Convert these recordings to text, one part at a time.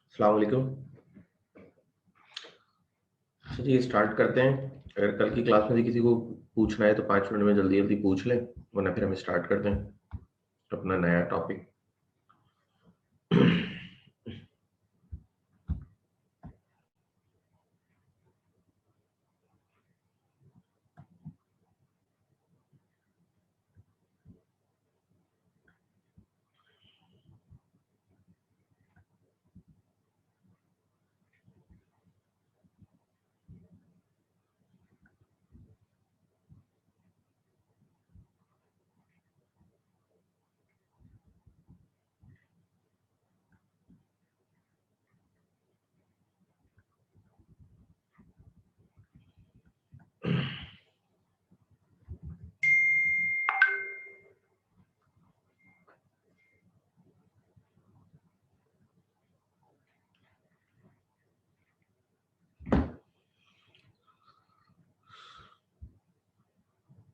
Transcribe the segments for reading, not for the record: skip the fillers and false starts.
अस्सलाम वालेकुम। चलिए स्टार्ट करते हैं। अगर कल की क्लास में से किसी को पूछना है तो 5 मिनट में जल्दी जल्दी पूछ लें, वरना फिर हम स्टार्ट करते हैं अपना नया टॉपिक।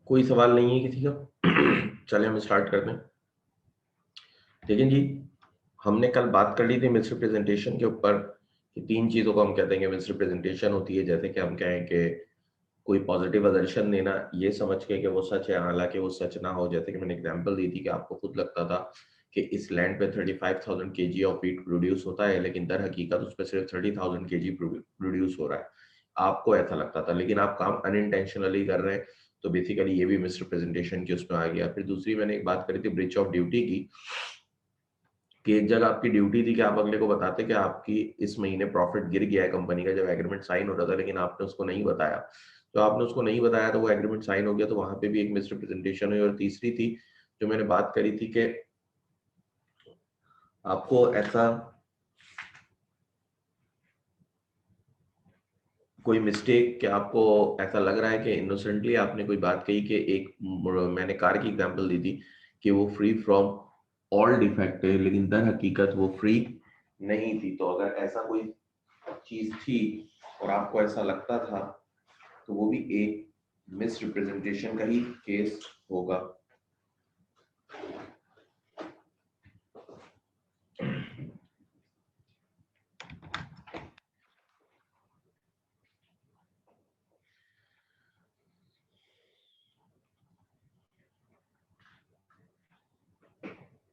कोई सवाल नहीं है किसी का? चलिए हम स्टार्ट करते हैं। लेकिन जी, हमने कल बात कर ली थी मिसरिप्रेजेंटेशन के ऊपर कि 3 चीज़ों को हम कहते हैं कि मिसरिप्रेजेंटेशन होती है। जैसे कि हम कहें कि कोई पॉजिटिव असर्शन देना ये समझ के कि वो सच है, हालांकि वो सच ना हो। जैसे कि मैंने एग्जांपल दी थी कि आपको खुद लगता था कि इस लैंड पे 35,000 केजी ऑफ व्हीट प्रोड्यूस होता है, लेकिन दर हकीकत उस पर सिर्फ 30,000 केजी प्रोड्यूस हो रहा है। आपको ऐसा लगता था, लेकिन आप काम अनइंटेंशनली कर रहे हैं, तो बेसिकली ये भी मिसरिप्रेजेंटेशन की उसमें आ गया। फिर दूसरी मैंने एक बात करी थी ब्रीच ऑफ ड्यूटी की, कि एक जगह आपकी ड्यूटी थी कि आप अगले को बताते कि आपकी इस महीने प्रॉफिट गिर गया है कंपनी का, जब एग्रीमेंट साइन हो रहा था, लेकिन आपने उसको नहीं बताया। तो आपने उसको नहीं बताया तो वो एग्रीमेंट साइन हो गया, तो वहां पे भी एक मिसरिप्रेजेंटेशन हुई। और तीसरी थी जो मैंने बात करी थी कि आपको ऐसा कोई मिस्टेक, कि आपको ऐसा लग रहा है कि इनोसेंटली आपने कोई बात कही कि एक, मैंने कार की एग्जांपल दी थी कि वो फ्री फ्रॉम ऑल डिफेक्ट है, लेकिन दर हकीकत वो फ्री नहीं थी। तो अगर ऐसा कोई चीज थी और आपको ऐसा लगता था, तो वो भी एक मिस रिप्रेजेंटेशन का ही केस होगा।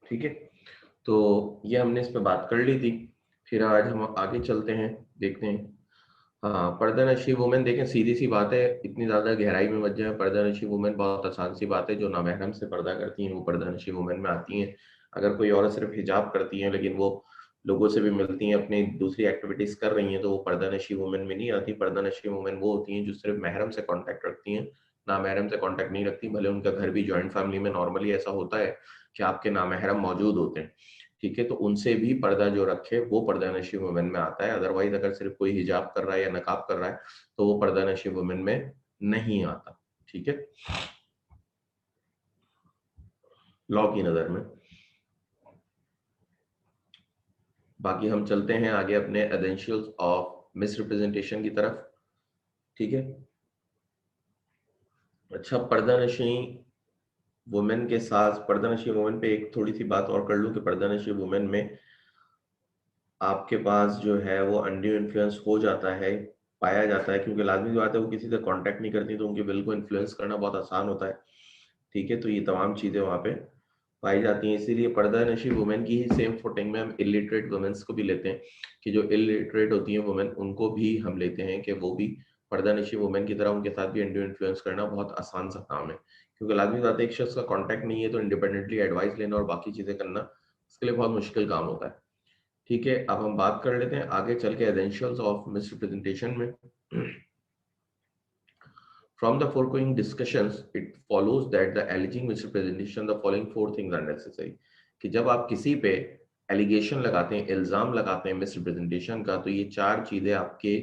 ठीक है, तो ये हमने इस पे बात कर ली थी। फिर आज हम आगे चलते हैं, देखते हैं। हाँ, पर्दानशी वुमेन, देखें सीधी सी बात है, इतनी ज्यादा गहराई में मत जाए। पर्दानशी वुमेन बहुत आसान सी बात है, जो नामहरम से पर्दा करती हैं वो पर्दानशी वुमेन में आती हैं। अगर कोई औरत सिर्फ हिजाब करती है लेकिन वो लोगों से भी मिलती हैं, अपनी दूसरी एक्टिविटीज कर रही हैं, तो वो पर्दानशी वुमेन में नहीं आती। पर्दानशी वुमेन वो होती हैं जो सिर्फ महरम से कांटेक्ट रखती हैं, नामहरम से कांटेक्ट नहीं रखती। भले उनका घर भी जॉइंट फैमिली में नॉर्मली ऐसा होता है कि आपके नामहरम मौजूद होते हैं, ठीक है, तो उनसे भी पर्दा जो रखे वो पर्दा नशी वुमेन में आता है। अदरवाइज अगर सिर्फ कोई हिजाब कर रहा है या नकाब कर रहा है तो वो पर्दा नशी वुमेन में नहीं आता। ठीक है, लॉ की नजर में। बाकी हम चलते हैं आगे अपने एसेंशियल्स ऑफ मिसरिप्रेजेंटेशन की तरफ। ठीक है, अच्छा, पर्दा नशी वुमेन के साथ, पर्दा नशी वुमेन पे एक थोड़ी सी बात और कर लूं कि पर्दा नशी वुमेन में आपके पास जो है वो अनड्यू इन्फ्लुएंस हो जाता है, पाया जाता है, क्योंकि लाजमी बात है वो किसी से कांटेक्ट नहीं करती, तो उनके बिल को इन्फ्लुएंस करना बहुत आसान होता है। ठीक है, तो ये तमाम चीजें वहाँ पे पाई जाती हैं। इसीलिए पर्दा नशी वुमेन की ही सेम फुटिंग में हम इलिटरेट वुमेन्स को भी लेते हैं, कि जो इलिटरेट होती हैं वुमेन, उनको भी हम लेते हैं कि वो भी पर्दा नशी वुमेन की तरह, उनके साथ भी अनड्यू इन्फ्लुएंस करना बहुत आसान सा काम है। क्योंकि लाजमी बात है एक शख्स का कॉन्टैक्ट नहीं है तो इंडिपेंडेंटली एडवाइस लेना और बाकी चीजें करना उसके लिए बहुत मुश्किल काम होता है। ठीक है, अब हम बात कर लेते हैं आगे चल के एसेंशियल्स ऑफ मिसरिप्रेजेंटेशन में। From the foregoing discussions, it follows that the alleging misrepresentation, the following four things are necessary. कि जब आप किसी पे एलिगेशन लगाते हैं, इल्जाम लगाते हैं मिसरिप्रेजेंटेशन का, तो ये 4 चीजें आपके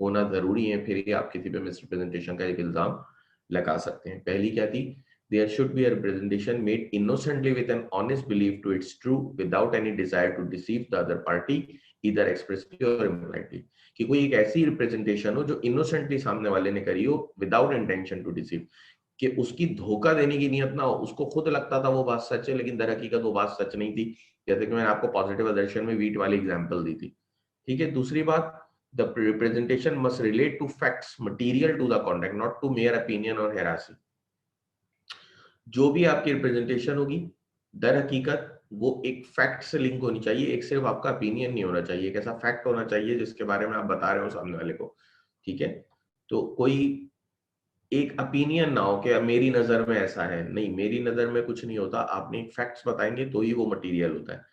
होना जरूरी है, फिर ही आप किसी पे मिसरिप्रेजेंटेशन का एक इल्जाम लगा सकते हैं। पहली क्या थी? There should be a representation made innocently with an honest belief to its true, without any desire to deceive the other party, either expressly or impliedly. कि कोई एक ऐसी रिप्रेजेंटेशन हो जो इनोसेंटली सामने वाले ने करी हो, विदाउट इंटेंशन टू डिसीव। कि उसकी धोखा देने की नियत ना हो, उसको खुद लगता था वो बात सच है लेकिन दर हकीकत वो बात सच नहीं थी, जैसे कि मैंने आपको पॉजिटिव असर्शन में वीट वाली एग्जांपल दी थी। ठीक है, दूसरी बात, the representation must relate to facts material to the contract, not to mere opinion और हेरासी। जो भी आपकी रिप्रेजेंटेशन होगी दर हकीकत वो एक फैक्ट से लिंक होनी चाहिए, एक सिर्फ आपका ओपिनियन नहीं होना चाहिए, एक ऐसा फैक्ट होना चाहिए जिसके बारे में आप बता रहे हो सामने वाले को। ठीक है, तो कोई एक ओपिनियन ना हो कि मेरी नजर में ऐसा है, नहीं, मेरी नजर में कुछ नहीं होता, आपने एक फैक्ट्स बताएंगे तो ही वो मटेरियल होता है।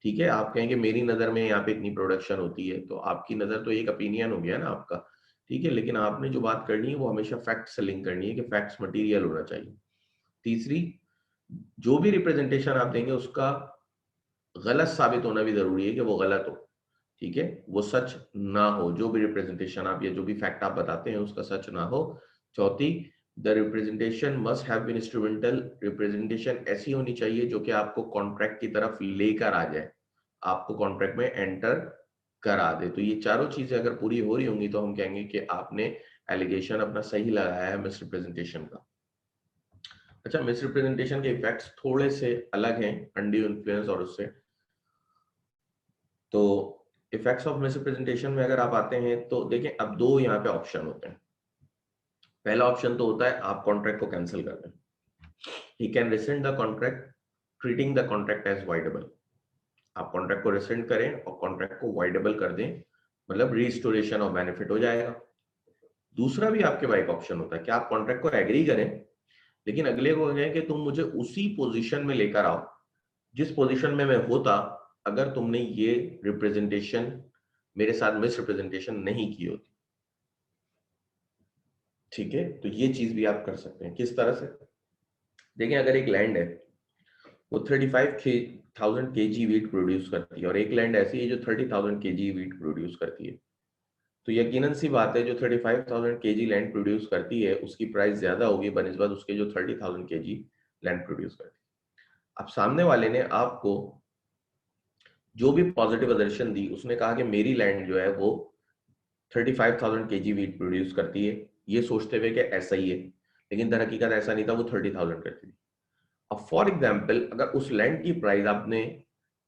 ठीक है, आप कहेंगे मेरी नजर में यहाँ पे इतनी प्रोडक्शन होती है, तो आपकी नजर तो एक ओपिनियन हो गया ना आपका। ठीक है, लेकिन आपने जो बात करनी है वो हमेशा फैक्ट से लिंक करनी है कि फैक्ट्स मटेरियल होना चाहिए। तीसरी, जो भी रिप्रेजेंटेशन आप देंगे उसका गलत साबित होना भी जरूरी है कि वो गलत हो। ठीक है, वो सच ना हो, जो भी रिप्रेजेंटेशन आप या जो भी फैक्ट आप बताते हैं उसका सच ना हो। चौथी, the representation must have been instrumental, representation ऐसी होनी चाहिए जो कि आपको कॉन्ट्रैक्ट की तरफ लेकर आ जाए, आपको कॉन्ट्रैक्ट में एंटर करा दे। तो ये चारों चीजें अगर पूरी हो रही होंगी तो हम कहेंगे कि आपने एलिगेशन अपना सही लगाया है मिस रिप्रेजेंटेशन का। अच्छा, मिस रिप्रेजेंटेशन के इफेक्ट्स थोड़े से अलग हैं अनड्यू इन्फ्लुएंस और उससे। तो इफेक्ट्स ऑफ मिस रिप्रेजेंटेशन में अगर आप आते हैं तो देखें, अब दो यहाँ पे ऑप्शन होते हैं। पहला ऑप्शन तो होता है आप कॉन्ट्रैक्ट को कैंसिल कर दें, he can rescind the contract treating the contract as voidable. आप कॉन्ट्रैक्ट को रिसेंड करें और कॉन्ट्रैक्ट को वाइडेबल कर दें, मतलब रिस्टोरेशन ऑफ बेनिफिट हो जाएगा। दूसरा भी आपके पास एक ऑप्शन होता है कि आप कॉन्ट्रैक्ट को एग्री करें लेकिन अगले को कहें कि तुम मुझे उसी पोजीशन में लेकर आओ जिस पोजीशन में मैं होता अगर तुमने ये रिप्रेजेंटेशन मेरे साथ मिस रिप्रेजेंटेशन नहीं की होती। ठीक है, तो ये चीज भी आप कर सकते हैं। किस तरह से? देखिए, अगर एक लैंड है वो 35,000 kg वीट प्रोड्यूस करती है और एक लैंड ऐसी है जो 30,000 kg वीट प्रोड्यूस करती है, तो यकीनन सी बात है जो 35,000 kg लैंड प्रोड्यूस करती है उसकी प्राइस ज्यादा होगी बनिस्बत उसके जो 30,000 kg लैंड प्रोड्यूस करती है। अब सामने वाले ने आपको जो भी पॉजिटिव दर्शन दी, उसने कहा कि मेरी लैंड जो है वो 35,000 kg वीट प्रोड्यूस करती है, ये सोचते हुए कि ऐसा ही है, लेकिन दर हकीकत ऐसा नहीं था, वो 30,000 करती थी। अब फॉर एग्जाम्पल अगर उस लैंड की प्राइस आपने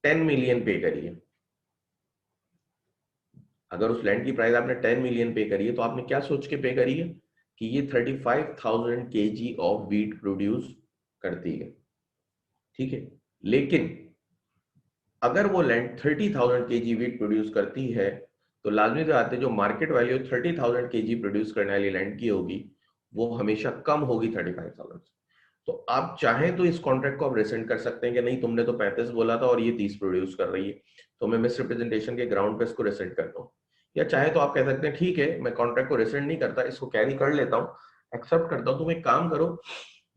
10 मिलियन पे करी है, अगर उस लैंड की प्राइस आपने 10 मिलियन पे करी है तो आपने क्या सोच के पे करी है कि ये 35,000 kg ऑफ वीट प्रोड्यूस करती है। ठीक है, लेकिन अगर वो लैंड 30,000 kg वीट प्रोड्यूस करती है तो लाजमी बात है जो मार्केट वैल्यू 30,000 kg प्रोड्यूस करने वाली लैंड की होगी वो हमेशा कम होगी 35,000 से। तो आप चाहें तो इस कॉन्ट्रैक्ट को आप रिसेंड कर सकते हैं कि नहीं, तुमने तो 35 बोला था और ये 30 प्रोड्यूस कर रही है, तो मैं मिस रिप्रेजेंटेशन के ग्राउंड पे इसको रिसेंड करता हूँ। या चाहे तो आप कह सकते हैं ठीक है मैं कॉन्ट्रैक्ट को रिसेंड नहीं करता, इसको कैरी कर लेता हूँ, एक्सेप्ट करता हूँ, तुम एक काम करो,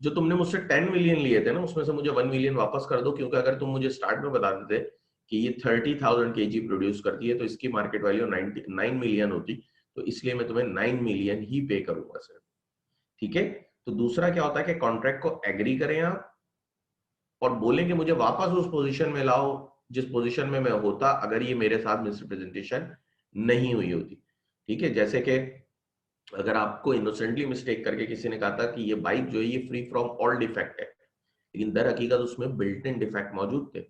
जो तुमने मुझसे 10 मिलियन लिए थे ना उसमें से मुझे 1 मिलियन वापस कर दो, क्योंकि अगर तुम मुझे स्टार्ट में बता देते कि ये 30,000 kg प्रोड्यूस करती है तो इसकी मार्केट वैल्यू 9 मिलियन होती, तो इसलिए मैं तुम्हें 9 मिलियन ही पे करूंगा सिर्फ। ठीक है, तो दूसरा क्या होता है कि कॉन्ट्रैक्ट को एग्री करें आप और बोलें कि मुझे वापस उस पोजीशन में लाओ जिस पोजीशन में मैं होता अगर ये मेरे साथ मिसरिप्रेजेंटेशन नहीं हुई होती। ठीक है, जैसे कि अगर आपको इनोसेंटली मिस्टेक करके किसी ने कहा था कि ये बाइक जो है ये फ्री फ्रॉम ऑल डिफेक्ट है, लेकिन दर हकीकत उसमें बिल्ट इन डिफेक्ट मौजूद थे,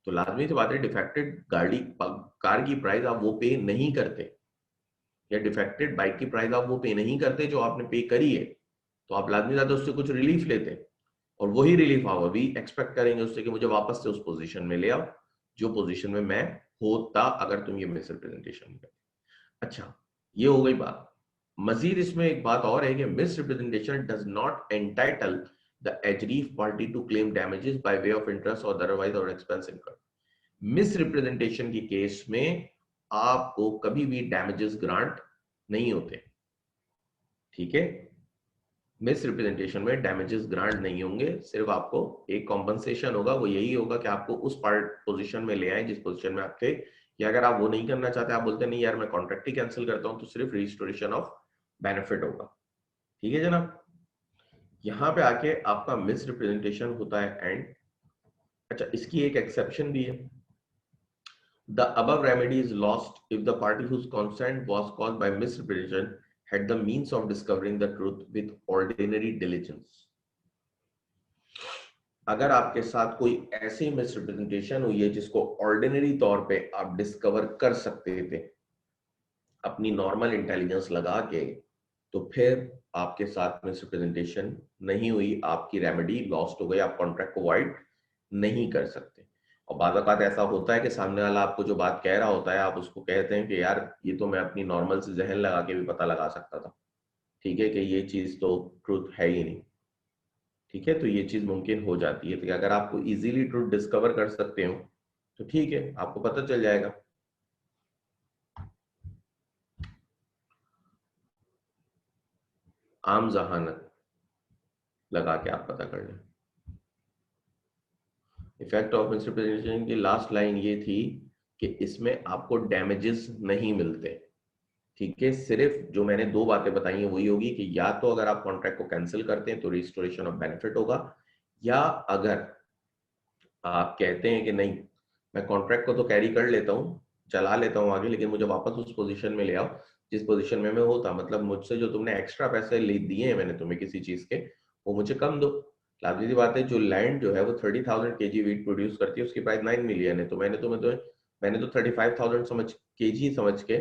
तो लाजमी सी बात है डिफेक्टेड गाड़ी कार की प्राइस आप वो पे नहीं करते, या डिफेक्टेड बाइक की प्राइस आप वो पे नहीं करते जो आपने पे करी है, तो आप लाजमी ज्यादा उससे कुछ रिलीफ लेते और वही रिलीफ आप अभी एक्सपेक्ट करेंगे उससे कि मुझे वापस से उस पोजीशन में ले आओ जो पोजीशन में मैं होता अगर तुम ये मिस रिप्रेजेंटेशन करते। अच्छा, ये हो गई बात। मजीद इसमें एक बात और है कि misrepresentation does not entitle the एजरीफ party to claim damages by way of interest और अदरवाइज और एक्सपेंस इनकर्ड। मिस रिप्रेजेंटेशन की केस में आपको कभी भी डैमेजेस ग्रांट नहीं होते। ठीक है, मिस रिप्रेजेंटेशन में डैमेजेस ग्रांट नहीं होंगे, सिर्फ आपको एक कॉम्पनसेशन होगा, वो यही होगा कि आपको उस पार्ट पोजीशन में ले आए जिस पोजीशन में आप थे, या अगर आप वो नहीं करना चाहते, आप बोलते नहीं यार मैं कॉन्ट्रैक्ट ही कैंसिल करता हूं, तो सिर्फ रिस्टोरेशन ऑफ बेनिफिट होगा। ठीक है जनाब, यहां पे आके आपका मिस रिप्रेजेंटेशन होता है एंड। अच्छा, इसकी एक एक्सेप्शन भी है, the above remedy is lost if the party whose consent was caused by misrepresentation had the means of discovering the truth with ordinary diligence. अगर आपके साथ कोई ऐसी मिसरिप्रेजेंटेशन हुई है जिसको ऑर्डिनरी तौर पे आप डिस्कवर कर सकते थे अपनी नॉर्मल इंटेलिजेंस लगा के, तो फिर आपके साथ मिसरिप्रेजेंटेशन नहीं हुई, आपकी रेमेडी लॉस्ट हो गई, आप कॉन्ट्रैक्ट को वॉइड नहीं कर सकते। और बाद बात ऐसा होता है कि सामने वाला आपको जो बात कह रहा होता है, आप उसको कहते हैं कि यार ये तो मैं अपनी नॉर्मल से जहन लगा के भी पता लगा सकता था, ठीक है, कि ये चीज तो ट्रूथ है ही नहीं, ठीक है, तो ये चीज मुमकिन हो जाती है। तो अगर आपको इजीली ट्रूथ डिस्कवर कर सकते हो तो ठीक है, आपको पता चल जाएगा। आम जहानत लगा के आप पता कर लें। इफेक्ट ऑफ मिसरिप्रेजेंटेशन की लास्ट लाइन ये थी कि इसमें आपको डैमेजेस नहीं मिलते, ठीक है, सिर्फ जो मैंने दो बातें बताई हैं वही होगी कि या तो अगर आप कॉन्ट्रैक्ट को कैंसिल करते हैं तो रिस्टोरेशन ऑफ बेनिफिट होगा, या अगर आप कहते हैं कि नहीं मैं कॉन्ट्रैक्ट को तो कैरी कर लेता हूँ, चला लेता हूँ आगे, लेकिन मुझे वापस उस पोजीशन में ले आओ जिस पोजीशन में मैं होता, मतलब मुझसे जो तुमने एक्स्ट्रा पैसे ले दिए हैं मैंने तुम्हें किसी चीज के, वो मुझे कम दो। लाभ सी बात है, जो लैंड जो है वो 30,000 केजी वीट प्रोड्यूस करती है, उसकी प्राइस 9 मिलियन है, तो मैंने तो 35,000 समझ केजी समझ के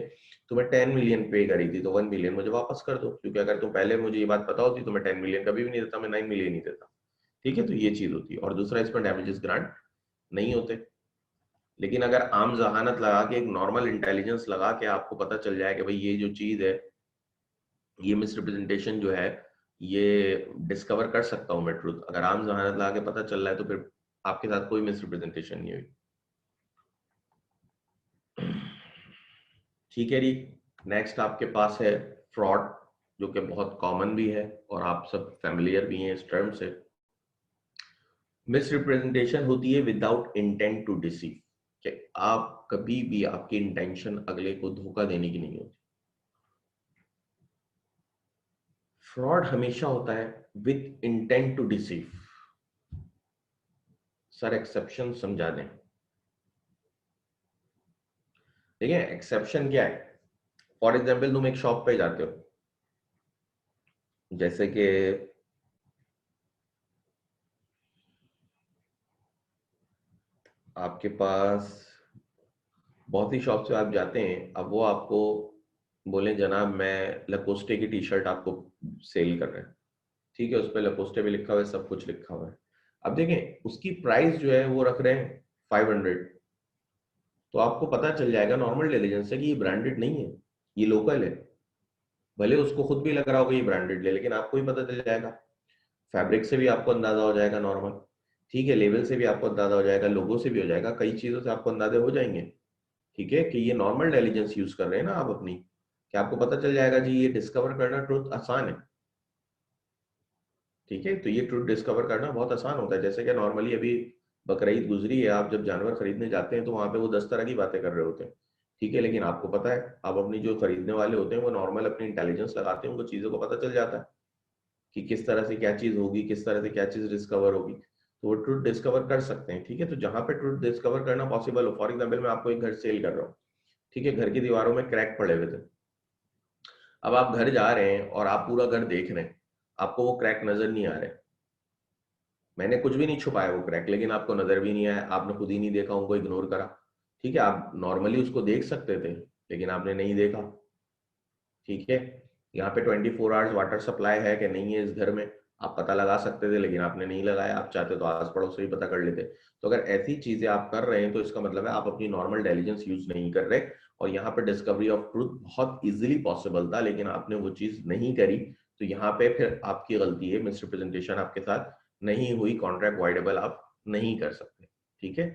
तुम्हें 10 मिलियन पे करी थी, तो 1 मिलियन मुझे वापस कर दो, क्योंकि अगर तुम पहले मुझे ये बात पता होती तो मैं 10 मिलियन कभी भी नहीं देता, मैं 9 मिलियन ही देता, ठीक है, तो ये चीज होती है। और दूसरा, इसमें डैमेजेस ग्रांट नहीं होते। लेकिन अगर आम जहानत लगा के, एक नॉर्मल इंटेलिजेंस लगा के आपको पता चल जाए कि भाई ये जो चीज है, ये मिसरिप्रेजेंटेशन जो है, ये डिस्कवर कर सकता हूं मैं ट्रूथ, अगर आम जहानत लगा के पता चल रहा है तो फिर आपके साथ कोई मिसरिप्रेजेंटेशन नहीं हुई। ठीक है जी। नेक्स्ट आपके पास है फ्रॉड, जो कि बहुत कॉमन भी है और आप सब फैमिलियर भी हैं इस टर्म से। मिसरिप्रेजेंटेशन होती है विदाउट इंटेंट टू डिसीव, कि आप कभी भी, आपकी इंटेंशन अगले को धोखा देने की नहीं होती। फ्रॉड हमेशा होता है with intent to deceive. Sir exception समझा दें। देखिए एक्सेप्शन क्या है, फॉर एग्जाम्पल तुम एक शॉप पे जाते हो, जैसे कि आपके पास बहुत ही शॉप से आप जाते हैं, अब वो आपको बोले जनाब मैं लकोस्टे की टी शर्ट आपको सेल कर रहे हैं, ठीक है, उस पर लकोस्टे भी लिखा हुआ है, सब कुछ लिखा हुआ है। अब देखें उसकी प्राइस जो है वो रख रहे हैं 500, तो आपको पता चल जाएगा नॉर्मल इंटेलिजेंस से कि ये ब्रांडेड नहीं है, ये लोकल है। भले उसको खुद भी लग रहा होगा ये ब्रांडेड है, लेकिन आपको ही पता चल जाएगा। फैब्रिक से भी आपको अंदाजा हो जाएगा नॉर्मल, ठीक है, लेवल से भी आपको अंदाजा हो जाएगा, लोगो से भी हो जाएगा, कई चीजों से आपको अंदाजे हो जाएंगे, ठीक है, कि ये नॉर्मल इंटेलिजेंस यूज कर रहे हैं ना आप अपनी, कि आपको पता चल जाएगा जी, ये डिस्कवर करना ट्रुथ आसान है, ठीक है, तो ये ट्रुथ डिस्कवर करना बहुत आसान होता है। जैसे कि नॉर्मली अभी बकरीद गुजरी है, आप जब जानवर खरीदने जाते हैं तो वहां पे वो 10 तरह की बातें कर रहे होते हैं, ठीक है, लेकिन आपको पता है आप अपनी जो खरीदने वाले होते हैं वो नॉर्मल अपनी इंटेलिजेंस लगाते हैं, उनको चीजों को पता चल जाता है कि किस तरह से क्या चीज होगी, किस तरह से क्या चीज डिस्कवर होगी, तो वो ट्रुथ डिस्कवर कर सकते हैं, ठीक है। तो जहां पे ट्रुथ डिस्कवर करना पॉसिबल हो, फॉर एग्जाम्पल मैं आपको एक घर सेल कर रहा हूँ, ठीक है, घर की दीवारों में क्रैक पड़े हुए थे, अब आप घर जा रहे हैं और आप पूरा घर देख रहे हैं, आपको वो क्रैक नजर नहीं आ रहे, मैंने कुछ भी नहीं छुपाया वो क्रैक, लेकिन आपको नजर भी नहीं आया, आपने खुद ही नहीं देखा, उनको इग्नोर करा, ठीक है, आप नॉर्मली उसको देख सकते थे लेकिन आपने नहीं देखा, ठीक है। यहाँ पे 24 आवर्स वाटर सप्लाई है कि नहीं है इस घर में, आप पता लगा सकते थे लेकिन आपने नहीं लगाया, आप चाहते तो आस पड़ोस से ही पता कर लेते। तो अगर ऐसी चीजें आप कर रहे हैं तो इसका मतलब है आप अपनी नॉर्मल इंटेलिजेंस यूज नहीं कर रहे, और यहाँ पे डिस्कवरी ऑफ ट्रूथ बहुत इजीली पॉसिबल था लेकिन आपने वो चीज नहीं करी, तो यहाँ पे फिर आपकी गलती है, मिसरिप्रेजेंटेशन आपके साथ नहीं हुई, कॉन्ट्रैक्ट वाइडेबल आप नहीं कर सकते, ठीक है,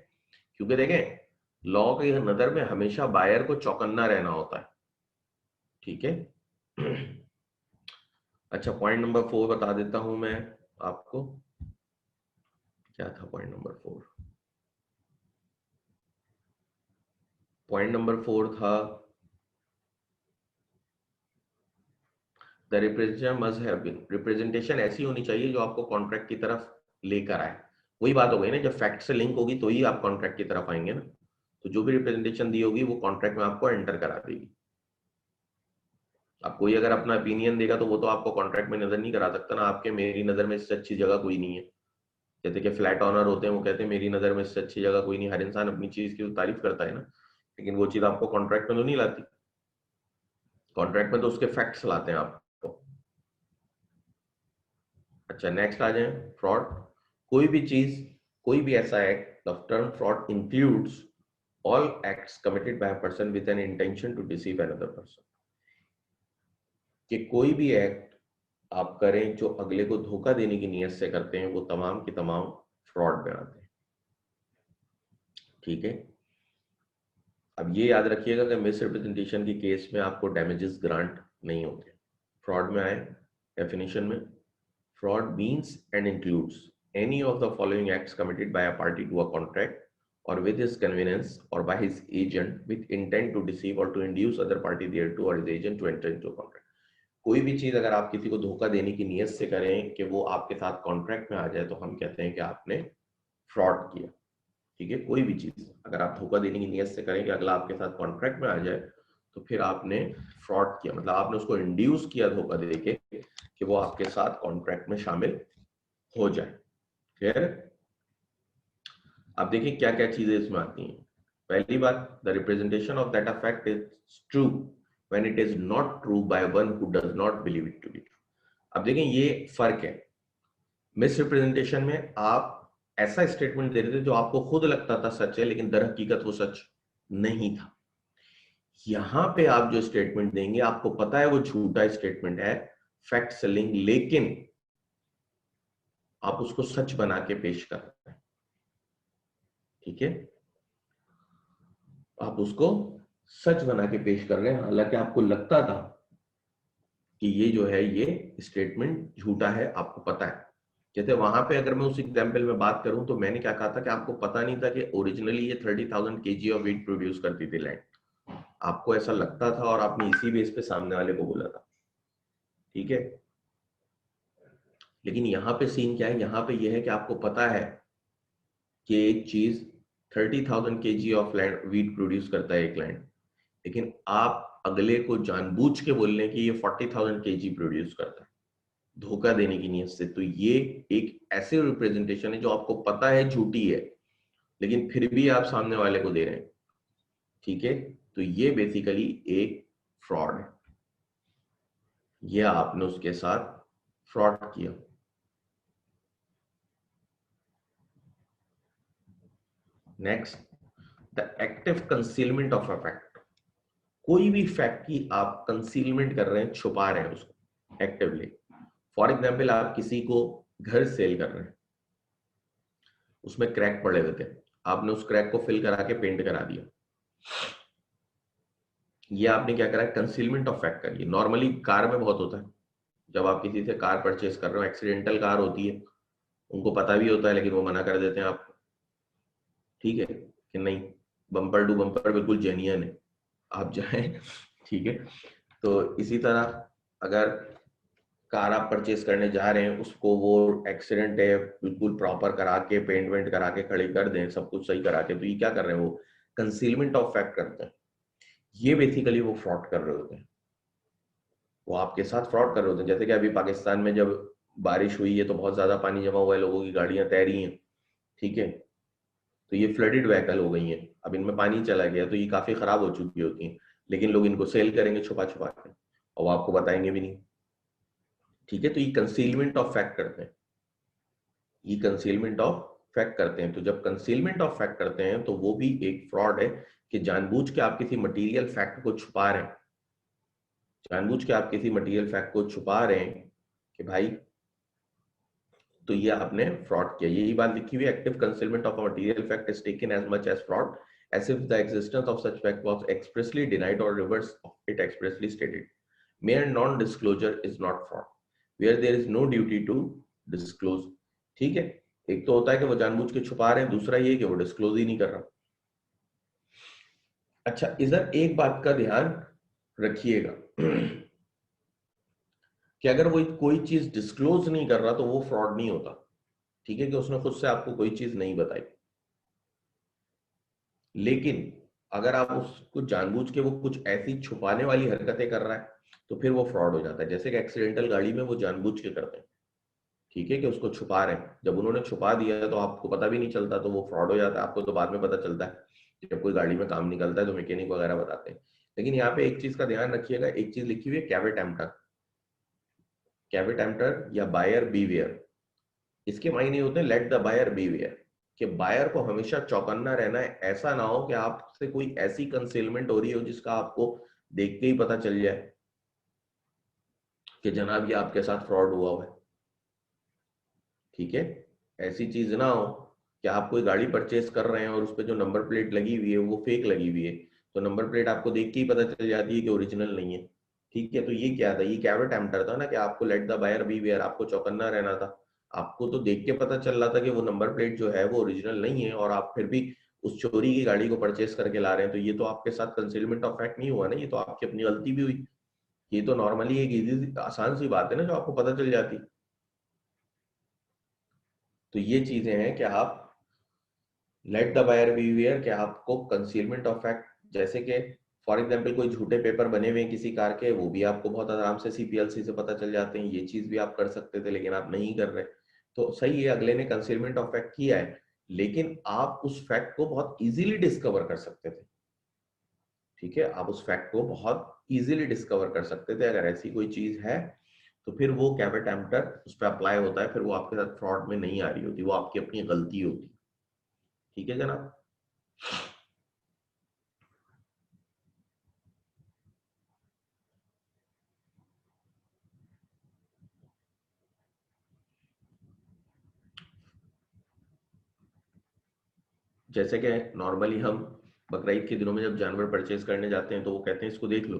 क्योंकि देखें लॉ की नजर में हमेशा बायर को चौकन्ना रहना होता है, ठीक है। अच्छा, पॉइंट नंबर 4 बता देता हूं मैं आपको, क्या था पॉइंट नंबर 4? पॉइंट नंबर 4 था the representation must have been, representation ऐसी होनी चाहिए जो आपको कॉन्ट्रैक्ट की तरफ लेकर आए। वही बात हो गई ना, जब फैक्ट से लिंक होगी तो ही आप कॉन्ट्रैक्ट की तरफ आएंगे ना, तो जो भी रिप्रेजेंटेशन दी होगी वो कॉन्ट्रैक्ट में आपको एंटर करा देगी। अब कोई अगर अपना ओपिनियन देगा तो वो तो आपको कॉन्ट्रैक्ट में नजर नहीं करा सकता ना, आपके मेरी नजर में इससे अच्छी जगह कोई नहीं है, जैसे कि फ्लैट ऑनर होते हैं, वो कहते हैं मेरी नजर में इससे अच्छी जगह कोई नहीं। हर इंसान अपनी चीज की तो तारीफ करता है ना, लेकिन वो चीज आपको कॉन्ट्रैक्ट में तो नहीं लाती। कॉन्ट्रैक्ट में तो उसके फैक्ट्स लाते हैं आपको। अच्छा, नेक्स्ट आ जाए, फ्रॉड। कोई भी चीज, कोई भी ऐसा act, the term fraud includes all acts committed by a person with an intention to deceive another person. कि कोई भी एक्ट आप करें जो अगले को धोखा देने की नीयत से करते हैं, वो तमाम की तमाम फ्रॉड में आते हैं। ठीक है, अब ये याद रखिएगा कि मिस रिप्रेजेंटेशन के केस में आपको डैमेजेस ग्रांट नहीं होते। फ्रॉड में आए डेफिनेशन में, fraud means and includes any of the following acts committed by a party to a contract or with his convenience or by his agent with intent to deceive or to induce other party thereto or his agent to enter into a contract। कोई भी चीज अगर आप किसी को धोखा देने की नीयत से करें कि वो आपके साथ कॉन्ट्रैक्ट में आ जाए, तो हम कहते हैं कि आपने फ्रॉड किया। ठीक है, कोई भी चीज अगर आप धोखा देने की नीयत से करें कि अगला आपके साथ कॉन्ट्रैक्ट में आ जाए, तो फिर आपने फ्रॉड किया। मतलब आपने उसको इंड्यूस किया धोखा देके कि वो आपके साथ कॉन्ट्रैक्ट में शामिल हो जाए। क्लियर? अब देखिए क्या क्या चीजें इसमें आती हैं। पहली बात, the representation of that fact is true when it is not true by one who does not believe it to be true. अब देखें ये फर्क है। मिस रिप्रेजेंटेशन में आप ऐसा स्टेटमेंट दे रहे थे जो आपको खुद लगता था सच है, लेकिन दर हकीकत वो सच नहीं था। यहां पे आप जो स्टेटमेंट देंगे आपको पता है वो झूठा स्टेटमेंट है, फैक्ट सेलिंग, लेकिन आप उसको सच बना के पेश कर रहे हैं। ठीक है, आप उसको सच बना के पेश कर रहे हैं, हालांकि आपको लगता था कि ये जो है ये स्टेटमेंट झूठा है, आपको पता है। जैसे वहां पे अगर मैं उस एग्जांपल में बात करूं, तो मैंने क्या कहा था कि आपको पता नहीं था कि ओरिजिनली ये 30,000 केजी ऑफ वीट प्रोड्यूस करती थी लैंड। आपको ऐसा लगता था और आपने इसी बेस पे सामने वाले को बोला था। ठीक है, लेकिन यहाँ पे सीन क्या है, यहाँ पे ये है कि आपको पता है कि एक चीज 30,000 KG of land wheat produce करता है एक लैंड, लेकिन आप अगले को जानबूझ के बोल रहे हैं कि ये 40,000 केजी प्रोड्यूस करता है, धोखा देने की नीयत से। तो ये एक ऐसे रिप्रेजेंटेशन है जो आपको पता है झूठी है, लेकिन फिर भी आप सामने वाले को दे रहे हैं। ठीक है, तो ये बेसिकली एक फ्रॉड है, ये आपने उसके साथ फ्रॉड किया। Next, the active concealment of a fact. कोई भी फैक्ट की आप कंसीलमेंट कर रहे हैं, छुपा रहे हैं उसको एक्टिवली। फॉर एग्जाम्पल, आप किसी को घर सेल कर रहे हैं, उसमें क्रैक पड़े हुए थे, आपने उस क्रैक को फिल करा के पेंट करा दिया। ये आपने क्या करा है, कंसीलमेंट ऑफ फैक्ट करिए। नॉर्मली कार में बहुत होता है, जब आप किसी से कार परचेस कर रहे हो, एक्सीडेंटल कार होती है, उनको पता भी होता है लेकिन वो मना कर देते हैं आपको। ठीक है कि नहीं, बम्पर टू बम्पर बिल्कुल जेन्युइन है, आप जाएं। ठीक है, तो इसी तरह अगर कार आप परचेस करने जा रहे हैं, उसको वो एक्सीडेंट है बिल्कुल प्रॉपर करा के, पेंट वेंट करा के खड़ी कर दें, सब कुछ सही करा के, तो ये क्या कर रहे हैं, वो कंसीलमेंट ऑफ फैक्ट करते हैं। ये बेसिकली वो फ्रॉड कर रहे होते हैं, वो आपके साथ फ्रॉड कर रहे होते हैं। जैसे कि अभी पाकिस्तान में जब बारिश हुई है तो बहुत ज्यादा पानी जमा हुआ है, लोगों की गाड़ियां तैरी हैं। ठीक है, तो ये फ्लडेड व्हीकल हो गई हैं, अब इनमें पानी चला गया तो ये काफी खराब हो चुकी होती हैं, लेकिन लोग इनको सेल करेंगे छुपा छुपा के, और वो आपको बताएंगे भी नहीं। ठीक है, तो ये कंसीलमेंट ऑफ फैक्ट करते हैं, ये कंसीलमेंट ऑफ फैक्ट करते हैं। तो जब कंसीलमेंट ऑफ फैक्ट करते हैं तो वो भी एक फ्रॉड है, कि जानबूझ के आप किसी मटेरियल फैक्ट को छुपा रहे हैं, जानबूझ के आप किसी मटेरियल फैक्ट को छुपा रहे हैं कि भाई, तो ये आपने फ्रॉड किया। यही बात लिखी हुई है, active concealment of a material fact is taken as much as fraud as if the existence of such fact was expressly denied or reverse of it expressly stated. Mere non-disclosure is not fraud, where there is no duty to disclose. ठीक है, एक तो होता है कि वो जानबूझ के छुपा रहे हैं, दूसरा ये कि वो डिस्क्लोज ही नहीं कर रहा। अच्छा, इधर एक बात का ध्यान रखिएगा कि अगर वो कोई चीज डिस्क्लोज नहीं कर रहा तो वो फ्रॉड नहीं होता। ठीक है, कि उसने खुद से आपको कोई चीज नहीं बताई, लेकिन अगर आप उसको जानबूझ के वो कुछ ऐसी छुपाने वाली हरकतें कर रहा है, तो फिर वो फ्रॉड हो जाता है। जैसे कि एक्सीडेंटल गाड़ी में वो जानबूझ के करते हैं। ठीक है, कि उसको छुपा रहे हैं। जब उन्होंने छुपा दिया तो आपको पता भी नहीं चलता, तो वो फ्रॉड हो जाता है। आपको तो बाद में पता चलता है जब कोई गाड़ी में काम निकलता है तो मैकेनिक वगैरह बताते हैं। लेकिन यहाँ पे एक चीज का ध्यान रखिएगा, एक चीज लिखी हुई है कैवेट एम्प्टर। कैवेट एम्प्टर या बायर बीवेयर, इसके मायने होते हैं लेट द बायर बीवेयर, कि बायर को हमेशा चौकन्ना रहना है। ऐसा ना हो कि आपसे कोई ऐसी कंसीलमेंट हो रही हो जिसका आपको देख के ही पता चल जाए कि जनाब ये आपके साथ फ्रॉड हुआ है। ठीक है, ऐसी चीज ना हो कि आप कोई गाड़ी परचेस कर रहे हैं और उस पर जो नंबर प्लेट लगी हुई है वो फेक लगी हुई है, तो नंबर प्लेट आपको देख के ही पता चल जाती है कि ओरिजिनल नहीं है। ठीक है, तो ये क्या था, ये कैवेट एम्प्टर था ना, कि आपको let the buyer beware, आपको चौकन्ना रहना था। आपको तो देख के पता चल रहा था कि वो नंबर प्लेट जो है वो ओरिजिनल नहीं है, और आप फिर भी उस चोरी की गाड़ी को परचेस करके ला रहे हैं, तो ये तो आपके साथ कंसीलमेंट ऑफ फैक्ट नहीं हुआ ना, ये तो आपकी अपनी गलती भी हुई। ये तो नॉर्मली एक इजी आसान सी बात है ना, जो आपको पता चल जाती। तो ये चीजें हैं कि आप लेट द बायर बीवियर, कि आपको कंसीलमेंट ऑफ फैक्ट, जैसे कि फॉर एग्जांपल कोई झूठे पेपर बने हुए हैं किसी कार के, वो भी आपको बहुत आराम से सीपीएलसी से पता चल जाते हैं। ये चीज भी आप कर सकते थे लेकिन आप नहीं कर रहे। तो सही है, अगले ने कंसीलमेंट ऑफ फैक्ट किया है, लेकिन आप उस फैक्ट को बहुत इजीली डिस्कवर कर सकते थे। ठीक है, आप उस फैक्ट को बहुत इजीली डिस्कवर कर सकते थे। अगर ऐसी कोई चीज है तो फिर वो कैवेट एम्प्टर उस पर अप्लाई होता है, फिर वो आपके साथ फ्रॉड में नहीं आ रही होती, वो आपकी अपनी गलती होती। ठीक है जनाब। जैसे कि नॉर्मली हम बकरीद के दिनों में जब जानवर परचेज करने जाते हैं तो वो कहते हैं इसको देख लो।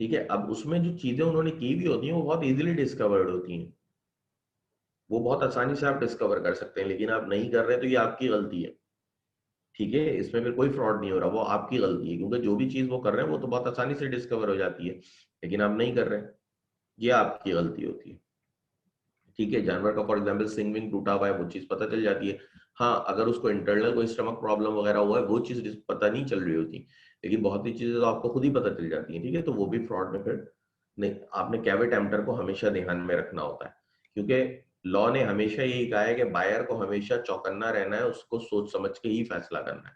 ठीक है, अब उसमें जो चीजें उन्होंने की भी होती हैं वो बहुत इजीली डिस्कवर्ड होती हैं, वो बहुत आसानी से आप डिस्कवर कर सकते हैं, लेकिन आप नहीं कर रहे तो ये आपकी गलती है। ठीक है, इसमें फिर कोई फ्रॉड नहीं हो रहा, वो आपकी गलती है, क्योंकि जो भी चीज वो कर रहे हैं वो तो बहुत आसानी से डिस्कवर हो जाती है, लेकिन आप नहीं कर रहे, ये आपकी गलती होती है। ठीक है, जानवर का फॉर एग्जाम्पल सिंग विंग टूटा हुआ है, वो चीज पता चल जाती है। हाँ, अगर उसको इंटरनल कोई स्टमक प्रॉब्लम वगैरह हुआ है वो चीज पता नहीं चल रही होती, लेकिन बहुत सी चीजें तो आपको खुद ही पता चल जाती हैं। ठीक है, तो वो भी फ्रॉड में फिर नहीं। आपने कैवेट एम्प्टर को हमेशा ध्यान में रखना होता है, क्योंकि लॉ ने हमेशा यही कहा है कि बायर को हमेशा चौकन्ना रहना है, उसको सोच समझ के ही फैसला करना है।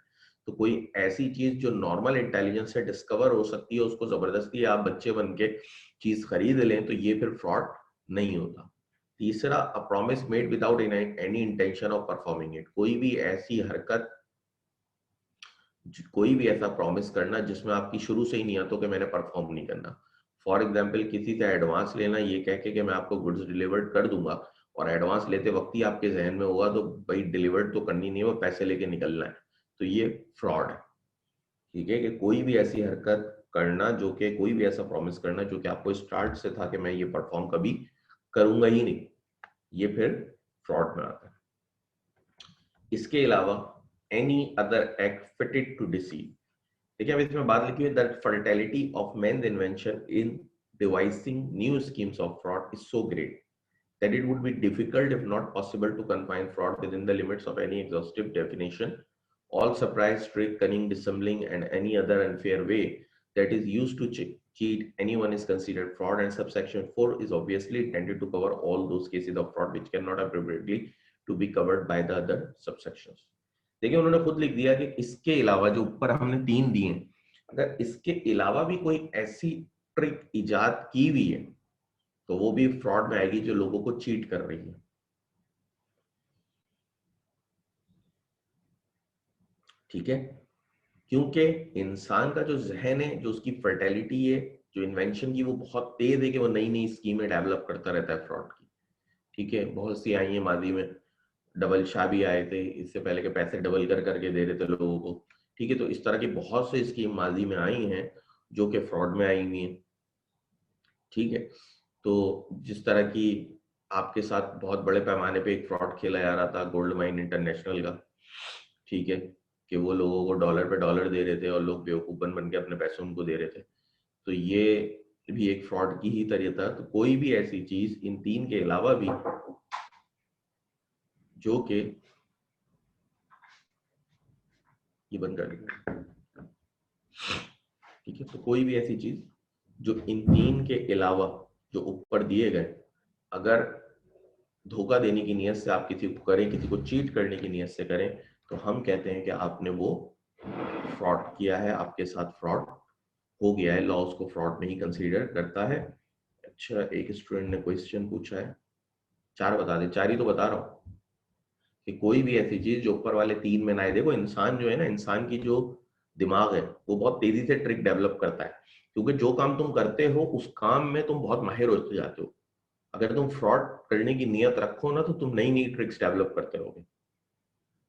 तो कोई ऐसी चीज जो नॉर्मल इंटेलिजेंस से डिस्कवर हो सकती है, उसको जबरदस्ती आप बच्चे बन के चीज खरीद लें, तो ये फिर फ्रॉड नहीं होता। तीसरा, a promise made without any intention of performing it, कोई भी ऐसी हरकत, कोई भी ऐसा प्रॉमिस करना जिसमें आपकी शुरू से ही नियत हो कि मैंने परफॉर्म नहीं करना। फॉर एग्जाम्पल किसी से एडवांस लेना, ये कह के कि मैं आपको गुड्स डिलीवर्ड कर दूंगा, और एडवांस लेते वक्त ही आपके जहन में होगा तो भाई डिलीवर्ड तो करनी नहीं है, वो पैसे लेके निकलना है, तो ये फ्रॉड है। ठीक है, कि कोई भी ऐसी हरकत करना, जो कि कोई भी ऐसा प्रॉमिस करना जो कि आपको स्टार्ट से था कि मैं ये परफॉर्म कभी करूंगा ही नहीं, ये फिर फ्रॉड में आता है। इसके अलावा any other act fitted to deceive, देखिए अब इसमें बात लिखी है, that fertility of men's invention in devising new schemes of fraud is so great that it would be difficult if not possible to confine fraud within the limits of any exhaustive definition. All surprise, trick, cunning, dissembling, and any other unfair way that is used to cheat anyone is considered fraud, and subsection 4 is obviously intended to cover all those cases of fraud which cannot appropriately to be covered by the other subsections. देखिए उन्होंने खुद लिख दिया कि इसके अलावा, जो ऊपर हमने तीन दिए, अगर इसके अलावा भी कोई ऐसी ट्रिक इजाद की हुई है तो वो भी फ्रॉड में आएगी, जो लोगों को चीट कर रही है। ठीक है, क्योंकि इंसान का जो जहन है, जो उसकी फर्टेलिटी है, जो इन्वेंशन की, वो बहुत तेज है कि वो नई नई स्कीमें डेवलप करता रहता है फ्रॉड की। ठीक है, बहुत सी आई है माजी में, डबल शाह भी आए थे इससे पहले के, पैसे डबल कर करके दे रहे थे लोगों को। ठीक है, तो इस तरह की बहुत सी स्कीम माजी में आई हैं जो कि फ्रॉड में आई हुई हैं। ठीक है, तो जिस तरह की आपके साथ बहुत बड़े पैमाने पे एक फ्रॉड खेला जा रहा था गोल्ड माइन इंटरनेशनल का। ठीक है, कि वो लोगों को डॉलर पे डॉलर दे रहे थे और लोग बेवकूफ बन के अपने पैसे उनको दे रहे थे, तो ये भी एक फ्रॉड की ही तरह था। तो कोई भी ऐसी चीज इन तीन के अलावा भी जो कि, ये बंद कर देंगे। ठीक है, तो कोई भी ऐसी चीज जो इन तीन के अलावा जो ऊपर दिए गए, अगर धोखा देने की नीयत से आप किसी को करें, किसी को चीट करने की नीयत से करें, तो हम कहते हैं कि आपने वो फ्रॉड किया है, आपके साथ फ्रॉड हो गया है। लॉ उसको फ्रॉड नहीं कंसीडर करता है। अच्छा, एक स्टूडेंट ने क्वेश्चन पूछा है, 4 बता दे, 4 ही तो बता रहा हूँ, कि कोई भी ऐसी चीज जो ऊपर वाले 3 में ना आए। देखो इंसान जो है ना, इंसान की जो दिमाग है वो बहुत तेजी से ट्रिक डेवलप करता है, क्योंकि जो काम तुम करते हो उस काम में तुम बहुत माहिर होते जाते हो। अगर तुम फ्रॉड करने की नियत रखो ना, तो तुम नई नई ट्रिक्स डेवलप करते रहोगे।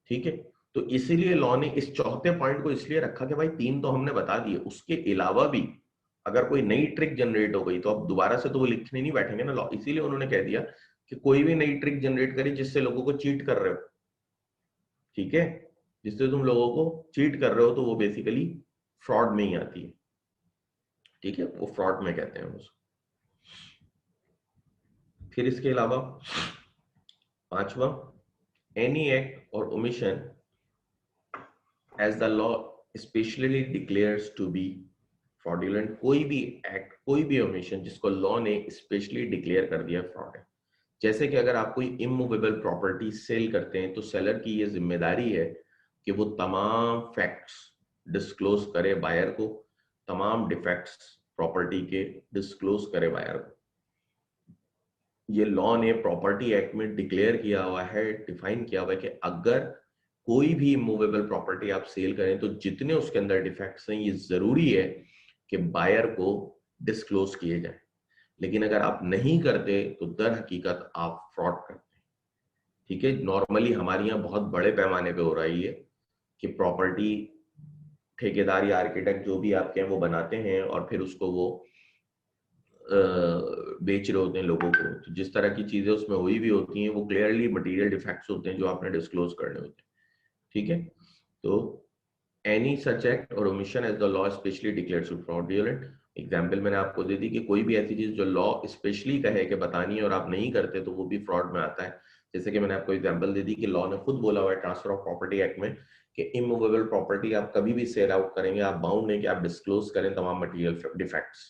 ठीक है, तो इसीलिए लॉ ने इस चौथे पॉइंट को इसलिए रखा कि भाई 3 तो हमने बता दिए, उसके अलावा भी अगर कोई नई ट्रिक जनरेट हो गई तो अब दोबारा से तो वो लिखने नहीं बैठेंगे ना लॉ। इसीलिए उन्होंने कह दिया कि कोई भी नई ट्रिक जनरेट करी जिससे लोगों को चीट कर रहे हो, ठीक है, जिससे तुम लोगों को चीट कर रहे हो, तो वो बेसिकली फ्रॉड में ही आती है। ठीक है, वो फ्रॉड में कहते हैं उसको। फिर इसके अलावा 5वां, एनी एक्ट और omission as the law specially declares to be fraudulent। कोई भी एक्ट, कोई भी ओमिशन जिसको लॉ ने स्पेशली डिक्लेयर कर दिया फ्रॉड है। जैसे कि अगर आप कोई इमूवेबल प्रॉपर्टी सेल करते हैं, तो सेलर की ये जिम्मेदारी है कि वो तमाम फैक्ट्स डिस्क्लोज करे बायर को, तमाम डिफेक्ट्स प्रॉपर्टी के डिस्क्लोज करे बायर को। ये लॉ ने प्रॉपर्टी एक्ट में डिक्लेयर किया हुआ है, डिफाइन किया हुआ है कि अगर कोई भी मूवेबल प्रॉपर्टी आप सेल करें तो जितने उसके अंदर डिफेक्ट्स हैं ये जरूरी है कि बायर को डिस्क्लोज किए जाए। लेकिन अगर आप नहीं करते तो दर हकीकत आप फ्रॉड करते हैं। ठीक है, नॉर्मली हमारे यहाँ बहुत बड़े पैमाने पे हो रहा है ये, कि प्रॉपर्टी ठेकेदार या आर्किटेक्ट जो भी आपके हैं वो बनाते हैं और फिर उसको वो बेच रहे होते हैं लोगों को। तो जिस तरह की चीजें उसमें हुई भी होती हैं वो क्लियरली मटेरियल डिफेक्ट्स होते हैं जो आपने डिस्क्लोज करने होते हैं। ठीक है, तो एनी सच एक्ट और omission as the law specially declared to fraudulent. Example मैंने आपको दे दी कि कोई भी ऐसी चीज जो लॉ स्पेशली कहे कि बतानी है और आप नहीं करते तो वो भी फ्रॉड में आता है। जैसे कि मैंने आपको एग्जाम्पल दे दी कि लॉ ने खुद बोला हुआ है ट्रांसफर ऑफ प्रॉपर्टी एक्ट में कि इमूवेबल प्रॉपर्टी आप कभी भी सेल आउट करेंगे, आप बाउंड है कि आप डिस्क्लोज करें तमाम मटेरियल डिफेक्ट्स।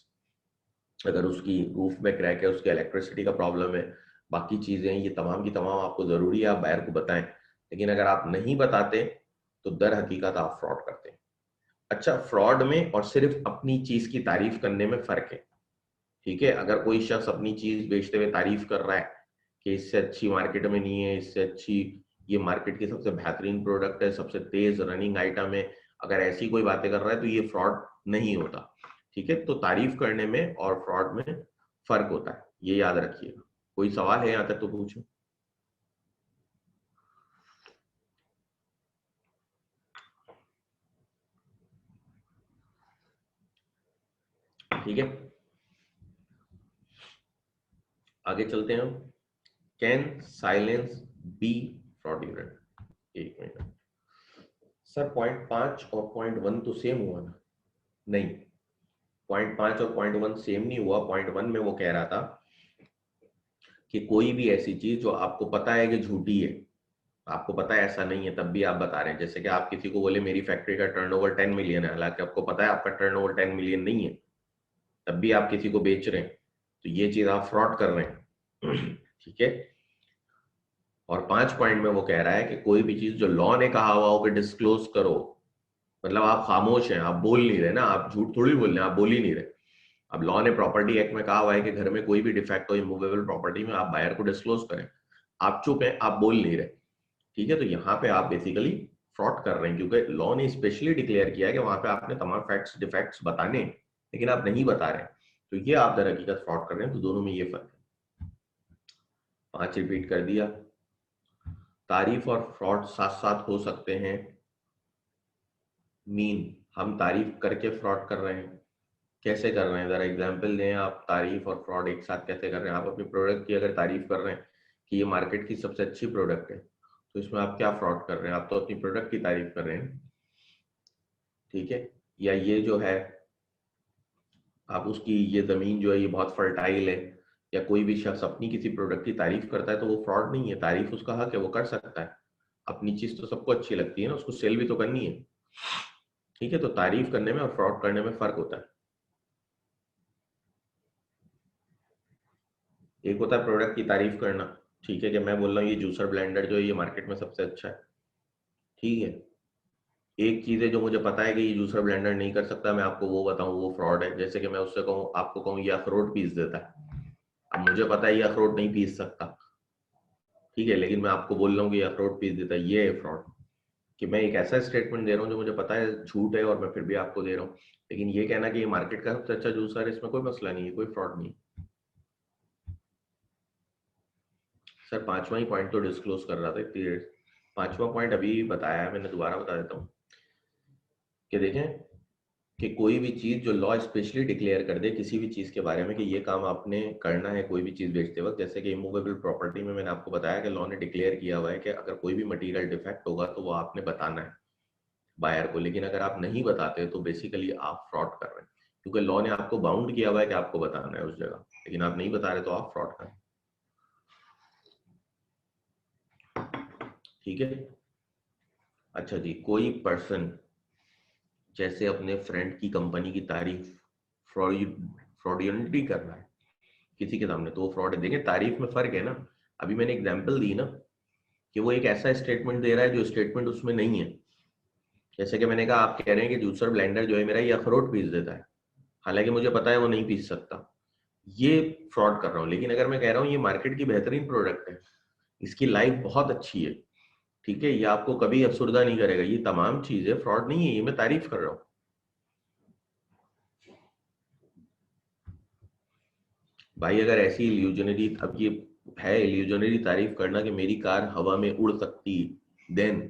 अगर उसकी रूफ में क्रैक है, उसके इलेक्ट्रिसिटी का प्रॉब्लम है, बाकी चीजें ये तमाम की तमाम आपको जरूरी है आप बायर को बताएं। लेकिन अगर आप नहीं बताते तो दर हकीकत आप फ्रॉड करते हैं। अच्छा, फ्रॉड में और सिर्फ अपनी चीज की तारीफ करने में फर्क है। ठीक है, अगर कोई शख्स अपनी चीज बेचते हुए तारीफ कर रहा है कि इससे अच्छी मार्केट में नहीं है, इससे अच्छी, ये मार्केट की सबसे बेहतरीन प्रोडक्ट है, सबसे तेज रनिंग आइटम है, अगर ऐसी कोई बातें कर रहा है तो ये फ्रॉड नहीं होता। ठीक है, तो तारीफ करने में और फ्रॉड में फर्क होता है, ये याद रखिएगा। कोई सवाल है यहाँ तक तो पूछो। ठीक है, आगे चलते हैं हम। Can silence be fraudulent? एक मिनट सर, .5 और .1 तो सेम हुआ ना? नहीं, .5 और .1 सेम नहीं हुआ। .1 में वो कह रहा था कि कोई भी ऐसी चीज जो आपको पता है कि झूठी है, आपको पता है ऐसा नहीं है, तब भी आप बता रहे हैं। जैसे कि आप किसी को बोले मेरी फैक्ट्री का टर्नओवर 10 मिलियन है, हालांकि आपको पता है आपका टर्नओवर 10 मिलियन नहीं है, तब भी आप किसी को बेच रहे हैं, तो ये चीज आप फ्रॉड कर रहे हैं। ठीक है, और 5 पॉइंट में वो कह रहा है कि कोई भी चीज जो लॉ ने कहा हुआ हो कि डिस्क्लोज करो, मतलब आप खामोश हैं, आप बोल नहीं रहे ना, आप झूठ थोड़ी बोल रहे हैं, आप बोल ही नहीं रहे। अब लॉ ने प्रॉपर्टी एक्ट में कहा हुआ है कि घर में कोई भी डिफेक्ट हो इमूवेबल प्रॉपर्टी में, आप बायर को डिस्क्लोज करें। आप चुप हैं, आप बोल नहीं रहे। ठीक है, तो यहाँ पे आप बेसिकली फ्रॉड कर रहे हैं, क्योंकि लॉ ने स्पेशली डिक्लेयर किया है कि वहां पे आपने तमाम फैक्ट्स डिफेक्ट्स बताने हैं, लेकिन आप नहीं बता रहे, तो ये आप दर हकीकत फ्रॉड कर रहे हैं। तो दोनों में ये फर्क है। 5 रिपीट कर दिया। तारीफ और फ्रॉड साथ साथ हो सकते हैं। मीन, हम तारीफ करके फ्रॉड कर रहे हैं। कैसे कर रहे हैं, जरा एग्जांपल दें आप। तारीफ और फ्रॉड एक साथ कैसे कर रहे हैं? आप अपनी प्रोडक्ट की अगर तारीफ कर रहे हैं कि ये मार्केट की सबसे अच्छी प्रोडक्ट है, तो इसमें आप क्या फ्रॉड कर रहे हैं? आप तो अपनी प्रोडक्ट की तारीफ कर रहे हैं। ठीक है, या ये जो है, आप उसकी, ये जमीन जो है ये बहुत फर्टाइल है, या कोई भी शख्स अपनी किसी प्रोडक्ट की तारीफ करता है, तो वो फ्रॉड नहीं है, तारीफ उसका हक है, वो कर सकता है। अपनी चीज तो सबको अच्छी लगती है ना, उसको सेल भी तो करनी है। ठीक है, तो तारीफ करने में और फ्रॉड करने में फर्क होता है। एक होता है प्रोडक्ट की तारीफ करना, ठीक है, कि मैं बोल रहा हूँ ये जूसर ब्लेंडर जो है ये मार्केट में सबसे अच्छा है, ठीक है। एक चीज है जो मुझे पता है कि ये जूसर ब्लेंडर नहीं कर सकता, मैं आपको वो बताऊं वो फ्रॉड है। जैसे कि मैं उससे कहूँ, आपको कहूँ ये अखरोट पीस देता है, अब मुझे पता है ये अखरोट नहीं पीस सकता, ठीक है, लेकिन मैं आपको बोल रहा हूँ कि ये अखरोट पीस देता है, ये है फ्रॉड। कि मैं एक ऐसा स्टेटमेंट दे रहा हूँ जो मुझे पता है झूठ है और मैं फिर भी आपको दे रहा हूँ, लेकिन ये कहना कि ये मार्केट का सबसे अच्छा जूसर है, इसमें कोई मसला नहीं है, कोई फ्रॉड नहीं। सर पांचवा ही पॉइंट तो डिस्क्लोज कर रहा था इतनी देर। पांचवा पॉइंट अभी बताया है मैंने, दोबारा बता देता हूँ कि देखें कि कोई भी चीज जो लॉ स्पेशली डिक्लेयर कर दे किसी भी चीज के बारे में कि ये काम आपने करना है कोई भी चीज बेचते वक्त, जैसे कि इमूवेबल प्रॉपर्टी में मैंने आपको बताया कि लॉ ने डिक्लेयर किया हुआ है कि अगर कोई भी मटेरियल डिफेक्ट होगा तो वो आपने बताना है बायर को, लेकिन अगर आप नहीं बताते तो बेसिकली आप फ्रॉड कर रहे हैं, क्योंकि लॉ ने आपको बाउंड किया हुआ है कि आपको बताना है उस जगह, लेकिन आप नहीं बता रहे तो आप फ्रॉड कर रहे हैं, ठीक है। अच्छा जी, कोई पर्सन जैसे अपने फ्रेंड की कंपनी की तारीफ फ्रॉडियंटली कर रहा है किसी के सामने, तो वो फ्रॉड है। देखिए तारीफ में फर्क है ना, अभी मैंने एग्जांपल दी ना कि वो एक ऐसा स्टेटमेंट दे रहा है जो स्टेटमेंट उसमें नहीं है। जैसे कि मैंने कहा, आप कह रहे हैं कि जूसर ब्लेंडर जो है मेरा ये अखरोट पीस देता है, हालांकि मुझे पता है वो नहीं पीस सकता, ये फ्रॉड कर रहा हूँ। लेकिन अगर मैं कह रहा हूँ ये मार्केट की बेहतरीन प्रोडक्ट है, इसकी लाइफ बहुत अच्छी है, ठीक है, ये आपको कभी अफसुर्दा नहीं करेगा, ये तमाम चीजें फ्रॉड नहीं है, ये मैं तारीफ कर रहा हूँ। भाई अगर ऐसी इल्यूजनरी, अब ये है इल्यूजनरी तारीफ करना कि मेरी कार हवा में उड़ सकती, then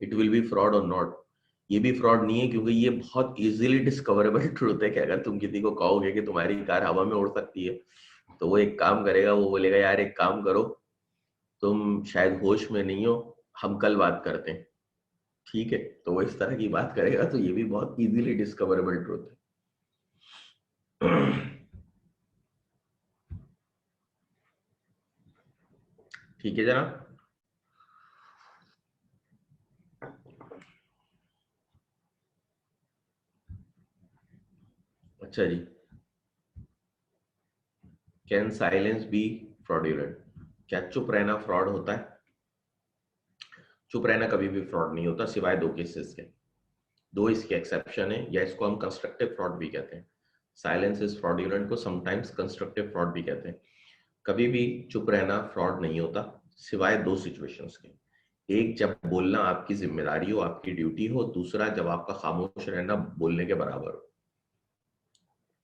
it will be fraud और नॉट। ये भी फ्रॉड नहीं है, क्योंकि ये बहुत इजीली डिस्कवरेबल ट्रूथ है कि अगर तुम किसी को कहोगे कि तुम्हारी कार हवा में उड़ सकती है, तो वो एक काम करेगा, वो बोलेगा यार एक काम करो, तुम शायद होश में नहीं हो, हम कल बात करते हैं, ठीक है, तो वो इस तरह की बात करेगा, तो ये भी बहुत इजीली डिस्कवरेबल ट्रूथ है। ठीक है जनाब। अच्छा जी, कैन साइलेंस बी फ्रॉडुलेंट? क्या चुप रहना फ्रॉड होता है? चुप रहना कभी भी फ्रॉड नहीं होता, सिवाय दो केसेस के। दो इसके एक्सेप्शन है, या इसको हम कंस्ट्रक्टिव फ्रॉड भी कहते हैं। साइलेंस इज फ्रॉडुलेंट को समटाइम्स कंस्ट्रक्टिव फ्रॉड भी कहते हैं। कभी भी चुप रहना फ्रॉड नहीं होता, सिवाय दो सिचुएशंस के। एक, जब बोलना आपकी जिम्मेदारी हो, आपकी ड्यूटी हो। दूसरा, जब आपका खामोश रहना बोलने के बराबर हो।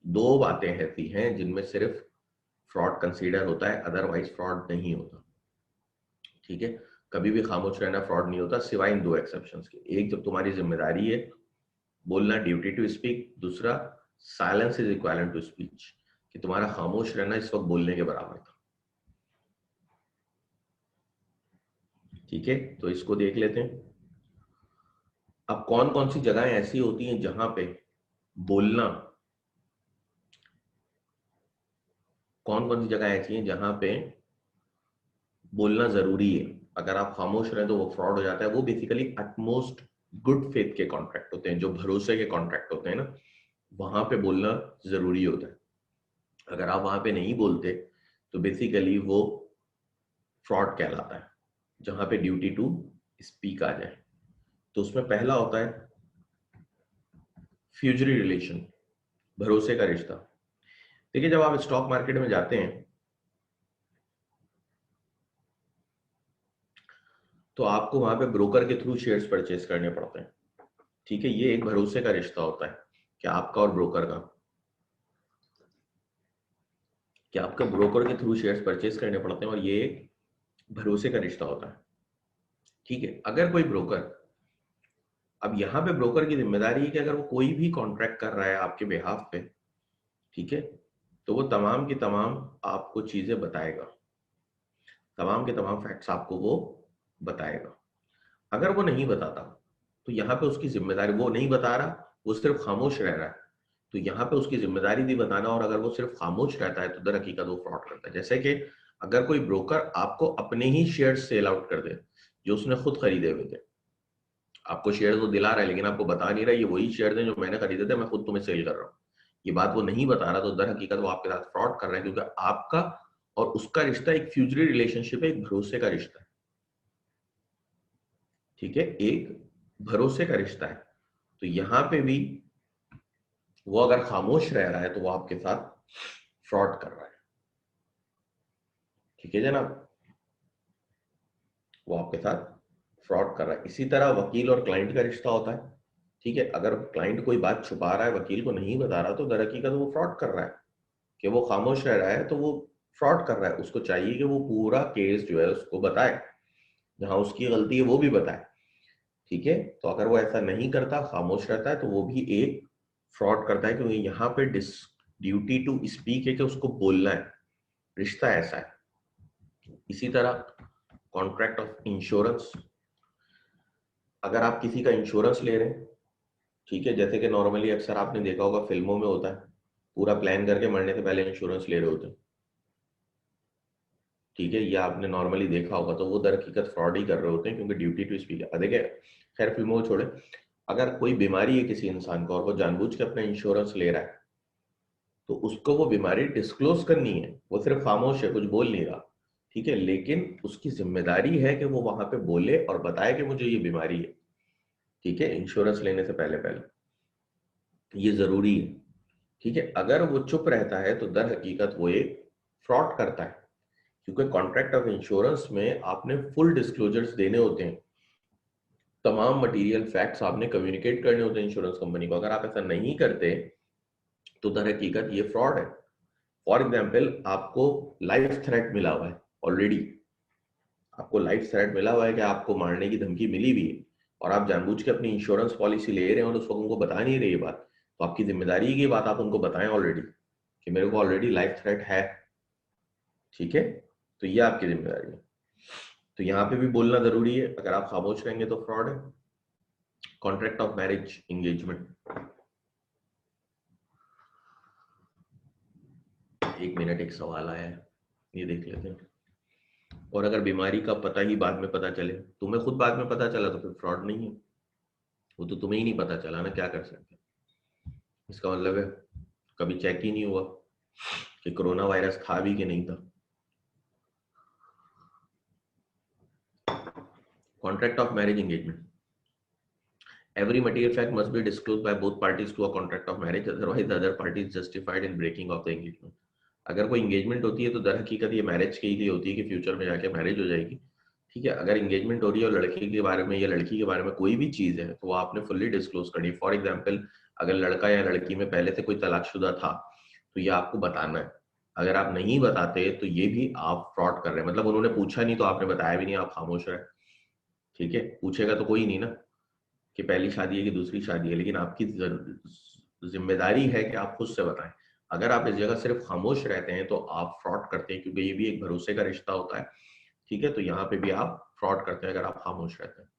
दो बातें ऐसी हैं जिनमें सिर्फ फ्रॉड कंसीडर होता है, अदरवाइज फ्रॉड नहीं होता, ठीक है। कभी भी खामोश रहना फ्रॉड नहीं होता, सिवाय इन दो एक्सेप्शंस के। एक, जब तुम्हारी जिम्मेदारी है बोलना, ड्यूटी टू स्पीक। दूसरा, silence is equivalent to speech, कि तुम्हारा खामोश रहना इस वक्त बोलने के बराबर था, ठीक है। तो इसको देख लेते हैं। अब कौन कौन सी जगहें ऐसी होती हैं जहां पे बोलना, कौन कौन सी जगह ऐसी हैं जहां पे बोलना जरूरी है? अगर आप खामोश रहे तो वो फ्रॉड हो जाता है। वो बेसिकली अटमोस्ट गुड फेथ के कॉन्ट्रैक्ट होते हैं, जो भरोसे के कॉन्ट्रैक्ट होते हैं ना, वहां पे बोलना जरूरी होता है। अगर आप वहां पे नहीं बोलते तो बेसिकली वो फ्रॉड कहलाता है, जहां पे ड्यूटी टू स्पीक आ जाए। तो उसमें पहला होता है फ्यूजरी रिलेशन, भरोसे का रिश्ता। देखिए जब आप स्टॉक मार्केट में जाते हैं तो आपको वहां पे ब्रोकर के थ्रू शेयर्स परचेज करने पड़ते हैं, ठीक है। ये एक भरोसे का रिश्ता होता है कि आपका और ब्रोकर का, कि आपका ब्रोकर के थ्रू शेयर्स परचेज करने पड़ते हैं, और ये एक भरोसे का रिश्ता होता है, ठीक है। अगर कोई ब्रोकर, अब यहाँ पे ब्रोकर की जिम्मेदारी है कि अगर वो कोई भी कॉन्ट्रैक्ट कर रहा है आपके बिहाफ पे, ठीक है, तो वो तमाम की तमाम आपको चीजें बताएगा, तमाम के तमाम फैक्ट्स आपको वो बताएगा। अगर वो नहीं बताता तो यहाँ पे उसकी जिम्मेदारी, वो नहीं बता रहा, वो सिर्फ खामोश रह रहा है, तो यहाँ पे उसकी जिम्मेदारी भी बताना। और अगर वो सिर्फ खामोश रहता है तो दर हकीकत वो फ्रॉड करता है। जैसे कि अगर कोई ब्रोकर आपको अपने ही शेयर सेल आउट कर दे जो उसने खुद खरीदे हुए थे, आपको शेयर वो दिला रहा है लेकिन आपको बता नहीं रहा ये वही शेयर हैं जो मैंने खरीदे थे, मैं खुद तुम्हें सेल कर रहा हूँ, ये बात वो नहीं बता रहा, तो दर हकीकत वो आपके साथ फ्रॉड कर रहा है, क्योंकि आपका और उसका रिश्ता एक फ्यूजरी रिलेशनशिप है, एक भरोसे का रिश्ता है, ठीक है, एक भरोसे का रिश्ता है। तो यहां पे भी वो अगर खामोश रह रहा है तो वो आपके साथ फ्रॉड कर रहा है, ठीक है जनाब, वो आपके साथ फ्रॉड कर रहा है। इसी तरह वकील और क्लाइंट का रिश्ता होता है, ठीक है, अगर क्लाइंट कोई बात छुपा रहा है, वकील को नहीं बता रहा, तो दर हकीकत वो फ्रॉड कर रहा है, कि वो खामोश रह रहा है तो वो फ्रॉड कर रहा है। उसको चाहिए कि वो पूरा केस जो है उसको बताए, जहां उसकी गलती है वो भी बताए, ठीक है। तो अगर वो ऐसा नहीं करता, खामोश रहता है, तो वो भी एक फ्रॉड करता है, क्योंकि यहाँ पे ड्यूटी टू स्पीक है कि उसको बोलना है, रिश्ता ऐसा है। इसी तरह कॉन्ट्रैक्ट ऑफ इंश्योरेंस, अगर आप किसी का इंश्योरेंस ले रहे हैं, ठीक है, जैसे कि नॉर्मली अक्सर आपने देखा होगा फिल्मों में होता है, पूरा प्लान करके मरने से पहले इंश्योरेंस ले रहे होते हैं, ठीक है, ये आपने नॉर्मली देखा होगा, तो वो दर हकीकत फ्रॉड ही कर रहे होते हैं, क्योंकि ड्यूटी टू स्पीक है। देखिए, खैर फिल्मों को छोड़े, अगर कोई बीमारी है किसी इंसान को और वो जानबूझ के अपना इंश्योरेंस ले रहा है, तो उसको वो बीमारी डिस्क्लोज करनी है, वो सिर्फ खामोश है, कुछ बोल नहीं रहा, ठीक है, लेकिन उसकी जिम्मेदारी है कि वो वहां पे बोले और बताए कि मुझे ये बीमारी है, ठीक है, इंश्योरेंस लेने से पहले पहले ये जरूरी है, ठीक है। अगर वो चुप रहता है तो दर हकीकत वो एक फ्रॉड करता है, क्योंकि कॉन्ट्रैक्ट ऑफ इंश्योरेंस में आपने फुल डिस्क्लोजर्स देने होते हैं, तमाम मटेरियल फैक्ट्स आपने कम्युनिकेट करने होते हैं इंश्योरेंस कंपनी को। अगर आप ऐसा नहीं करते तो दर हकीकत ये फ्रॉड है। फॉर एग्जाम्पल, आपको लाइफ थ्रेट मिला हुआ है ऑलरेडी, आपको लाइफ थ्रेट मिला हुआ है कि आपको मारने की धमकी मिली हुई है, और आप जानबूझ के अपनी इंश्योरेंस पॉलिसी ले रहे हो और उस वक्त उनको बता नहीं रहे ये बात, तो आपकी जिम्मेदारी है कि ये बात आप उनको बताएं ऑलरेडी, कि मेरे को ऑलरेडी लाइफ थ्रेट है, ठीक है, तो ये आपकी जिम्मेदारी है। तो यहाँ पे भी बोलना जरूरी है, अगर आप खामोश रहेंगे तो फ्रॉड है। कॉन्ट्रैक्ट ऑफ मैरिज एंगेजमेंट, एक मिनट, एक सवाल आया है, ये देख लेते हैं। और अगर बीमारी का पता ही बाद में पता चले, तुम्हें खुद बाद में पता चला, तो फिर फ्रॉड नहीं है, वो तो तुम्हें ही नहीं पता चला ना, क्या कर सकते। इसका मतलब है कभी चेक ही नहीं हुआ कि कोरोना वायरस था भी कि नहीं था। Contract of marriage engagement, every material fact must be disclosed by both parties to a contract of marriage, otherwise the other party is justified in breaking of the engagement। अगर कोई engagement होती है तो दर हकीकत ये मैरिज के लिए होती है कि फ्यूचर में जाके मैरिज हो जाएगी, ठीक है। अगर एंगेजमेंट हो रही है और लड़के के बारे में या लड़की के बारे में कोई भी चीज है, तो वो आपने फुल्ली डिस्क्लोज करनी है। फॉर एग्जाम्पल, अगर लड़का या लड़की में पहले से कोई तलाकशुदा था, तो ये आपको बताना है। अगर आप नहीं बताते तो ये भी आप फ्रॉड कर रहे हैं, मतलब उन्होंने पूछा नहीं तो आपने बताया भी नहीं, आप खामोश रहे, ठीक है, पूछेगा तो कोई नहीं ना कि पहली शादी है कि दूसरी शादी है, लेकिन आपकी जिम्मेदारी है कि आप खुद से बताएं। अगर आप इस जगह सिर्फ खामोश रहते हैं तो आप फ्रॉड करते हैं, क्योंकि ये भी एक भरोसे का रिश्ता होता है, ठीक है, तो यहाँ पे भी आप फ्रॉड करते हैं अगर आप खामोश रहते हैं।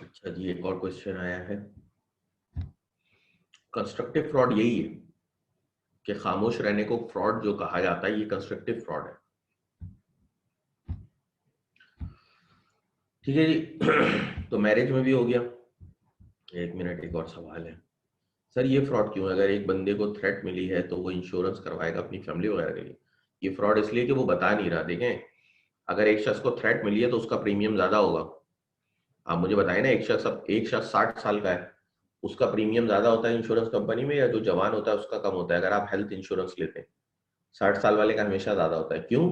अच्छा जी, एक और क्वेश्चन आया है, कंस्ट्रक्टिव फ्रॉड यही है कि खामोश रहने को फ्रॉड जो कहा जाता है, ये कंस्ट्रक्टिव फ्रॉड है, ठीक है जी। तो मैरिज में भी हो गया। एक मिनट, एक और सवाल है, सर ये फ्रॉड क्यों है? अगर एक बंदे को थ्रेट मिली है तो वो इंश्योरेंस करवाएगा अपनी फैमिली वगैरह के लिए, ये फ्रॉड इसलिए कि वो बता नहीं रहा। देखें, अगर एक शख्स को थ्रेट मिली है तो उसका प्रीमियम ज्यादा होगा। आप मुझे बताएं ना, एक शख्स 60 साल का है, उसका प्रीमियम ज्यादा होता है इंश्योरेंस कंपनी में, या जो जवान होता है उसका कम होता है? अगर आप हेल्थ इंश्योरेंस लेते हैं, 60 साल वाले का हमेशा ज्यादा होता है। क्यों?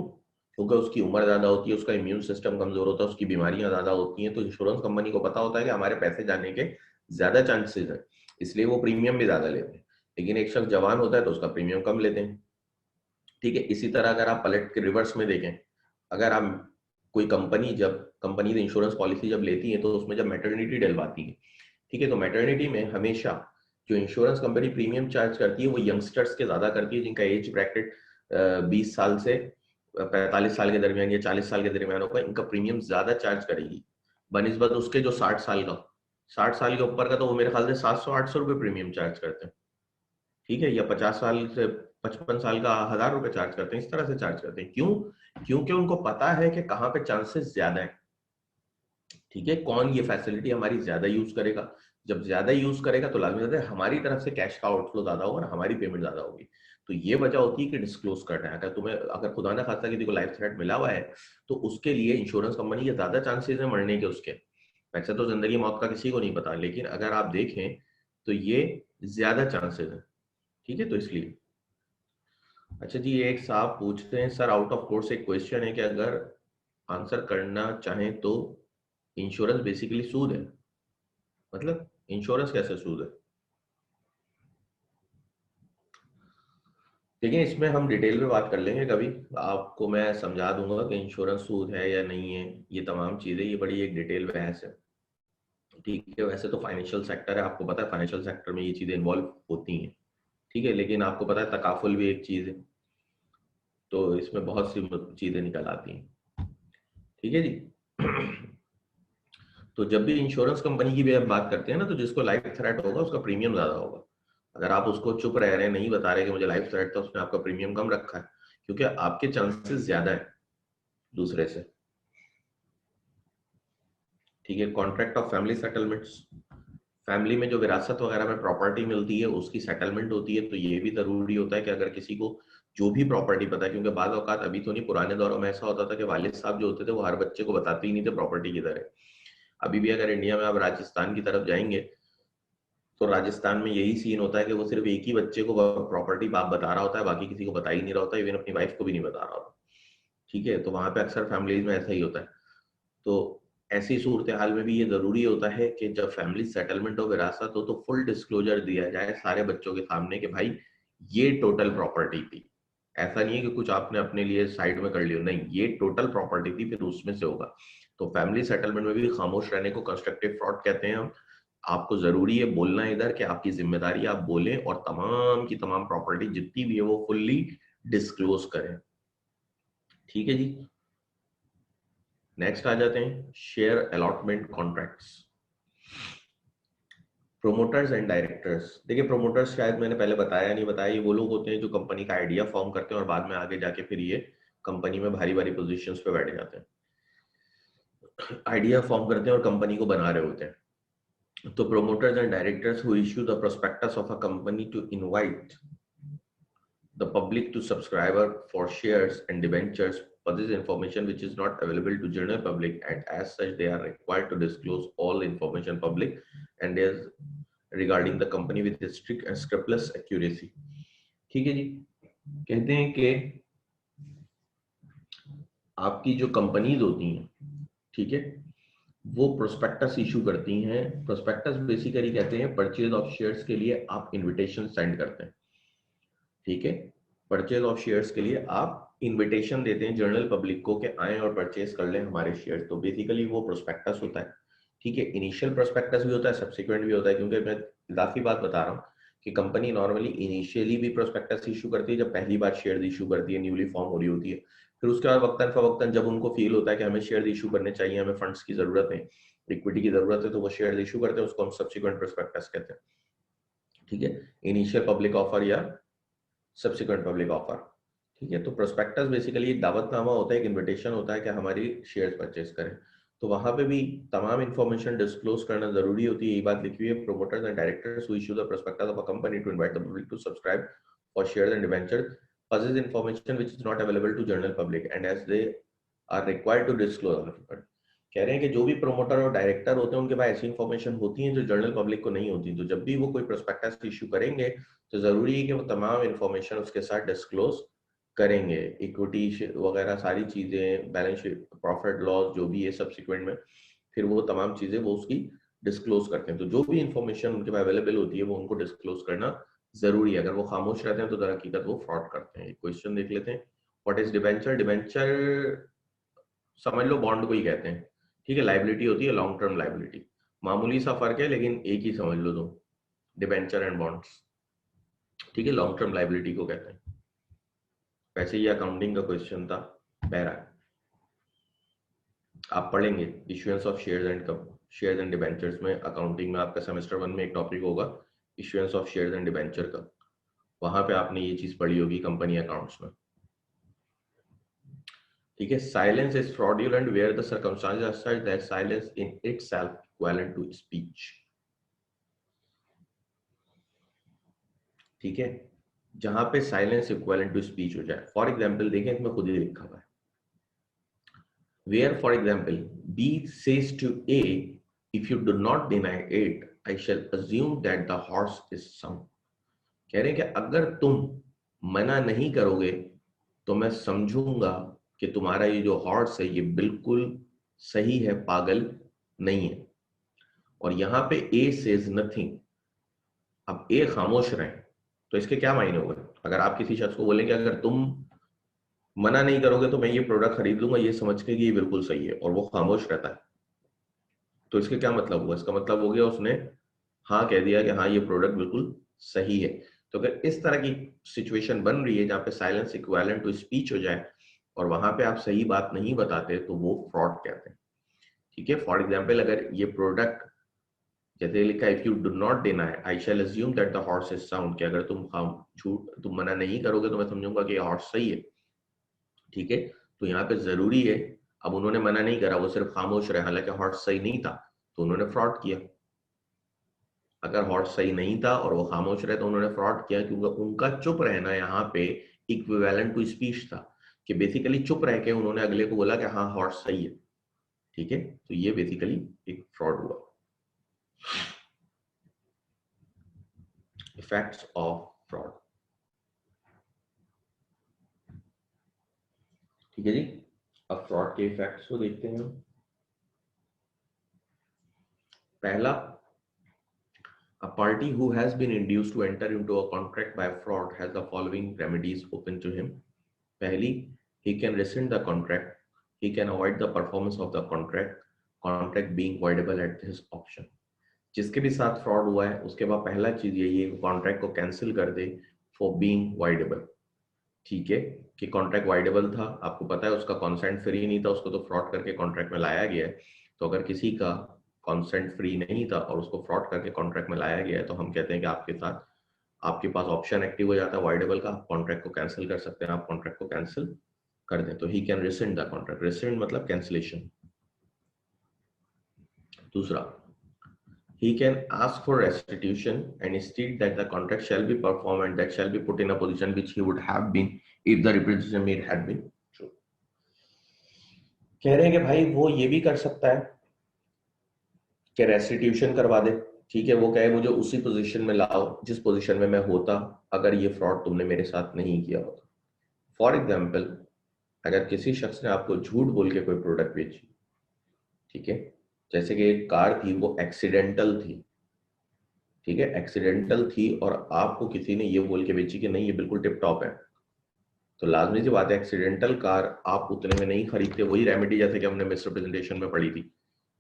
क्योंकि उसकी उम्र ज्यादा होती है, उसका इम्यून सिस्टम कमजोर होता है, उसकी बीमारियां ज्यादा होती हैं, तो इंश्योरेंस कंपनी को पता होता है कि हमारे पैसे जाने के ज्यादा चांसेस है, इसलिए वो प्रीमियम भी ज्यादा लेते हैं। लेकिन एक शख्स जवान होता है तो उसका प्रीमियम कम लेते हैं, ठीक है। इसी तरह अगर आप पलट के रिवर्स में देखें, अगर आप कोई कंपनी इंश्योरेंस पॉलिसी जब लेती है तो उसमें जब मैटरनिटी डलवाती है, ठीक है, तो मैटरनिटी में हमेशा जो इंश्योरेंस कंपनी प्रीमियम चार्ज करती है वो यंगस्टर्स के ज्यादा करती है, जिनका एज ब्रैकेट 20 साल से 45 साल के दरमियान या 40 साल के दरमियान होगा, इनका प्रीमियम ज्यादा चार्ज करेगी बनिस्बत उसके जो 60 साल के ऊपर का, तो वो मेरे ख्याल से 700-800 रुपये प्रीमियम चार्ज करते हैं, ठीक है, या 50 साल से 55 साल का 1000 रुपये चार्ज करते हैं, इस तरह से चार्ज करते हैं। क्यों? क्योंकि उनको पता है कि कहाँ पे चांसेस ज्यादा है, ठीक है, कौन ये फैसिलिटी हमारी ज्यादा यूज करेगा, जब ज्यादा यूज करेगा तो लाजमी है हमारी तरफ से कैश का आउटफ्लो ज्यादा होगा और हमारी पेमेंट ज्यादा होगी। तो ये वजह होती है कि डिस्क्लोज करना है। अगर खुदा ना खास्ता किसी को लाइफ थ्रेट मिला हुआ है तो उसके लिए इंश्योरेंस कंपनी के ज्यादा चांसेस है मरने के उसके। वैसे तो जिंदगी मौत का किसी को नहीं पता, लेकिन अगर आप देखें तो ये ज्यादा चांसेस है। ठीक है, तो इसलिए अच्छा जी, एक साहब पूछते हैं सर आउट ऑफ कोर्स एक क्वेश्चन है कि अगर आंसर करना चाहें तो इंश्योरेंस बेसिकली सूद है, मतलब इंश्योरेंस कैसे सूद है? देखिए इसमें हम डिटेल में बात कर लेंगे कभी, आपको मैं समझा दूंगा कि इंश्योरेंस सूद है या नहीं है। ये तमाम चीजें, ये बड़ी एक डिटेल बहस है। ठीक है, वैसे तो फाइनेंशियल सेक्टर है, आपको पता है फाइनेंशियल सेक्टर में ये चीजें इन्वॉल्व होती हैं। ठीक है, लेकिन आपको पता है तकाफुल भी एक चीज है, तो इसमें बहुत सी चीजें निकल आती हैं। ठीक है जी। तो जब भी इंश्योरेंस कंपनी की भी हम बात करते हैं ना, तो जिसको लाइफ थ्रेट होगा उसका प्रीमियम ज्यादा होगा। अगर आप उसको चुप रह रहे हैं, नहीं बता रहे कि मुझे लाइफ थ्रेट था, उसने आपका प्रीमियम कम रखा है, क्योंकि आपके चांसेस ज्यादा है दूसरे से। ठीक है, contract of family settlements, family में जो विरासत वगैरह में प्रॉपर्टी मिलती है उसकी सेटलमेंट होती है। तो ये भी जरूरी होता है कि अगर किसी को जो भी प्रॉपर्टी पता है, क्योंकि बाद औकात अभी तो नहीं, पुराने दौरों में ऐसा होता था कि वालिद साहब जो होते थे वो हर बच्चे को बताते ही नहीं थे प्रॉपर्टी किधर है। अभी भी अगर इंडिया में आप राजस्थान की तरफ जाएंगे तो राजस्थान में यही सीन होता है कि वो सिर्फ एक ही बच्चे को प्रॉपर्टी बाप बता रहा होता है, बाकी किसी को बता ही नहीं रहा होता, इवन अपनी वाइफ को भी नहीं बता रहा होता। ठीक है, तो वहां पे अक्सर फैमिलीज में ऐसा ही होता है। तो ऐसी सूरत हाल में भी ये जरूरी होता है कि जब फैमिली सेटलमेंट हो, विरासत हो, तो फुल डिस्क्लोजर दिया जाए सारे बच्चों के सामने कि भाई ये टोटल प्रॉपर्टी थी। ऐसा नहीं है कि कुछ आपने अपने लिए साइड में कर लिया, नहीं, ये टोटल प्रॉपर्टी थी, फिर उसमें से होगा। तो फैमिली सेटलमेंट में भी खामोश रहने को कंस्ट्रक्टिव फ्रॉड कहते हैं हम। आपको जरूरी है बोलना इधर कि आपकी जिम्मेदारी आप बोलें और तमाम की तमाम प्रॉपर्टी जितनी भी है वो फुल्ली डिस्क्लोज करें। ठीक है जी, नेक्स्ट आ जाते हैं share allotment contracts. Promoters and directors, देखिए प्रोमोटर्स शायद मैंने पहले बताया नहीं बताया, ये वो लोग होते हैं जो कंपनी का आइडिया फॉर्म करते हैं और बाद में आगे जाके फिर ये कंपनी में भारी भारी पोजीशंस पे बैठ जाते हैं। आइडिया फॉर्म करते हैं और कंपनी को बना रहे होते हैं। तो promoters and directors who issue the prospectus of a company to invite the public to subscriber for shares and debentures possess information which is not available to general public, and as such they are required to disclose all information public and is regarding the company with a strict and scrupulous accuracy। ठीक है जी, कहते हैं कि आपकी जो companies होती हैं, ठीक है, वो प्रोस्पेक्टस इशू करती हैं। प्रोस्पेक्टस बेसिकली कहते हैं परचेज ऑफ शेयर्स के लिए आप इनविटेशन सेंड करते हैं। ठीक है, परचेज ऑफ शेयर्स के लिए आप इनविटेशन देते हैं जनरल पब्लिक को कि आए और परचेज कर लें हमारे शेयर, तो बेसिकली वो प्रोस्पेक्टस होता है। ठीक है, इनिशियल प्रोस्पेक्टस भी होता है, सब्सिक्वेंट भी होता है, क्योंकि मैं इजाफी बात बता रहा हूँ कि कंपनी नॉर्मली इनिशियली भी प्रोस्पेक्टस इशू करती है जब पहली बार शेयर इशू करती है, न्यूली फॉर्म हो रही होती है। फिर उसके बाद वक्तन फवक्तन जब उनको फील होता है कि हमें शेयर इशू करने चाहिए, हमें फंड्स की जरूरत है, इक्विटी की जरूरत है, तो वो शेयर इशू करते हैं, उसको हम सब्सिक्वेंट प्रोस्पेक्टस कहते हैं। ठीक है, इनिशियल पब्लिक ऑफर या सब्सिक्वेंट पब्लिक ऑफर। ठीक है, तो प्रोस्पेक्टस बेसिकली एक दावतनामा होता है, एक इनविटेशन होता है कि हमारी शेयर्स परचेज करें। तो वहां पे भी तमाम इंफॉर्मेशन डिस्क्लोज करना जरूरी होती है। यही बात लिखी हुई है, promoters and directors who issue the prospectus of a company to invite the public to subscribe for shares and debentures possess information which is not available to general public and as they are required to disclose। कह रहे हैं कि जो भी promoter और director होते हैं उनके पास ऐसी इंफॉर्मेशन होती है जो जनरल पब्लिक को नहीं होती। तो जब भी वो कोई प्रोस्पेक्टस इशू करेंगे तो जरूरी है कि वो तमाम इंफॉर्मेशन उसके साथ डिस्क्लोज करेंगे, इक्विटी वगैरह सारी चीजें, बैलेंस शीट, प्रॉफिट लॉस, जो भी है सब्सिक्वेंट में, फिर वो तमाम चीजें वो उसकी डिस्क्लोज करते हैं। तो जो भी इंफॉर्मेशन उनके पास अवेलेबल होती है वो उनको डिस्क्लोज करना जरूरी है। अगर वो खामोश रहते हैं तो दर हकीकत वो फ्रॉड करते हैं। एक क्वेश्चन देख लेते हैं, व्हाट इज डिबेंचर? डिबेंचर समझ लो बॉन्ड को ही कहते हैं। ठीक है, लाइबिलिटी होती है लॉन्ग टर्म लाइबिलिटी, मामूली सा फर्क है लेकिन एक ही समझ लो तुम, डिबेंचर एंड बॉन्ड्स। ठीक है, लॉन्ग टर्म लाइबिलिटी को कहते हैं। वैसे ये अकाउंटिंग का क्वेश्चन था, बहरहाल आप पढ़ेंगे issuance of shares and debentures में। अकाउंटिंग में आपका सेमेस्टर 1 में एक टॉपिक होगा issuance of shares and debenture का, वहां पे आपने ये चीज पढ़ी होगी कंपनी अकाउंट्स में। ठीक है, silence is fraudulent where the circumstances are such that silence in itself equivalent to speech. ठीक है, जहां पे साइलेंस इक्विवेलेंट टू स्पीच हो जाए। फॉर एग्जाम्पल देखें, इसमें खुद ही लिखा हुआ है, where for example B says to A, if you do not deny it I shall assume that the horse is sound. कह रहे हैं कि अगर तुम मना नहीं करोगे तो मैं समझूंगा कि तुम्हारा ये जो हॉर्स है ये बिल्कुल सही है, पागल नहीं है। और यहां पे ए सेज नथिंग, अब ए खामोश रहे, तो इसके क्या मायने हुए? अगर आप किसी शख्स को बोलेंगे अगर तुम मना नहीं करोगे तो मैं ये प्रोडक्ट खरीद लूंगा ये समझ के कि ये बिल्कुल सही है, और वो खामोश रहता है, तो इसके क्या मतलब हुआ? इसका मतलब हो गया उसने हाँ कह दिया कि हाँ ये प्रोडक्ट बिल्कुल सही है। तो अगर इस तरह की सिचुएशन बन रही है जहाँ पे साइलेंस इक्विवेलेंट टू स्पीच हो जाए और वहां पे आप सही बात नहीं बताते, तो वो फ्रॉड कहते हैं। ठीक है, फॉर एग्जाम्पल अगर ये प्रोडक्ट जैसे लिखा if you do not deny I shall assume that the horse is sound, कि अगर तुम मना नहीं करोगे तो मैं समझूंगा कि हॉर्स सही है। ठीक है, तो यहाँ पे जरूरी है, अब उन्होंने मना नहीं करा, वो सिर्फ खामोश रहे, हालांकि हॉर्स सही नहीं था, तो उन्होंने फ्रॉड किया। अगर हॉर्स सही नहीं था और वो खामोश रहे तो उन्होंने फ्रॉड किया, क्योंकि उनका चुप रहना यहाँ पे इक्विवेलेंट टू स्पीच था, कि बेसिकली चुप रह के उन्होंने अगले को बोला कि हाँ हॉर्स सही है। ठीक है, तो ये बेसिकली एक फ्रॉड हुआ। Effects of fraud. ठीक है जी, अब फ्रॉड के इफेक्ट्स को देखते हैं। पहला, a party who has been induced to enter into a contract by fraud has the following remedies open to him. पहली, he can rescind the contract, he can avoid the performance of the contract being voidable at his option। जिसके भी साथ fraud हुआ है उसके बाद पहला चीज यही है कि कॉन्ट्रैक्ट को कैंसिल कर दे फॉर बीइंग वाइडेबल। ठीक है, कि कॉन्ट्रैक्ट वाइडेबल था, आपको पता है उसका कॉन्सेंट फ्री नहीं था, उसको तो फ्रॉड करके कॉन्ट्रैक्ट में लाया गया है। तो अगर किसी का कॉन्सेंट फ्री नहीं था और उसको फ्रॉड करके कॉन्ट्रैक्ट में लाया गया है, तो हम कहते हैं कि आपके साथ आपके पास ऑप्शन एक्टिव हो जाता है वाइडेबल का, आप कॉन्ट्रैक्ट को कैंसिल कर सकते हैं, आप कॉन्ट्रैक्ट को कैंसिल कर दें। तो ही can rescind the contract, resend मतलब कैंसिलेशन। दूसरा, he can ask for restitution and state that the contract shall be performed and that shall be put in a position which he would have been if the representation made had been true। कह रहे हैं कि भाई वो ये भी कर सकता है कि रेस्टिट्यूशन करवा दे। ठीक है, वो कहे मुझे उसी पोजीशन में लाओ जिस पोजीशन में मैं होता अगर ये फ्रॉड तुमने मेरे साथ नहीं किया होता। फॉर एग्जाम्पल, अगर किसी शख्स ने आपको झूठ बोल के कोई प्रोडक्ट बेची, ठीक है, जैसे कि एक कार थी वो एक्सीडेंटल थी, ठीक है, एक्सीडेंटल थी और आपको किसी ने ये बोल के बेची कि नहीं ये बिल्कुल टिप टॉप है, तो लाजमी सी बात है एक्सीडेंटल कार आप उतने में नहीं खरीदते। वही रेमेडी जैसे कि हमने मिसरिप्रेजेंटेशन में पढ़ी थी।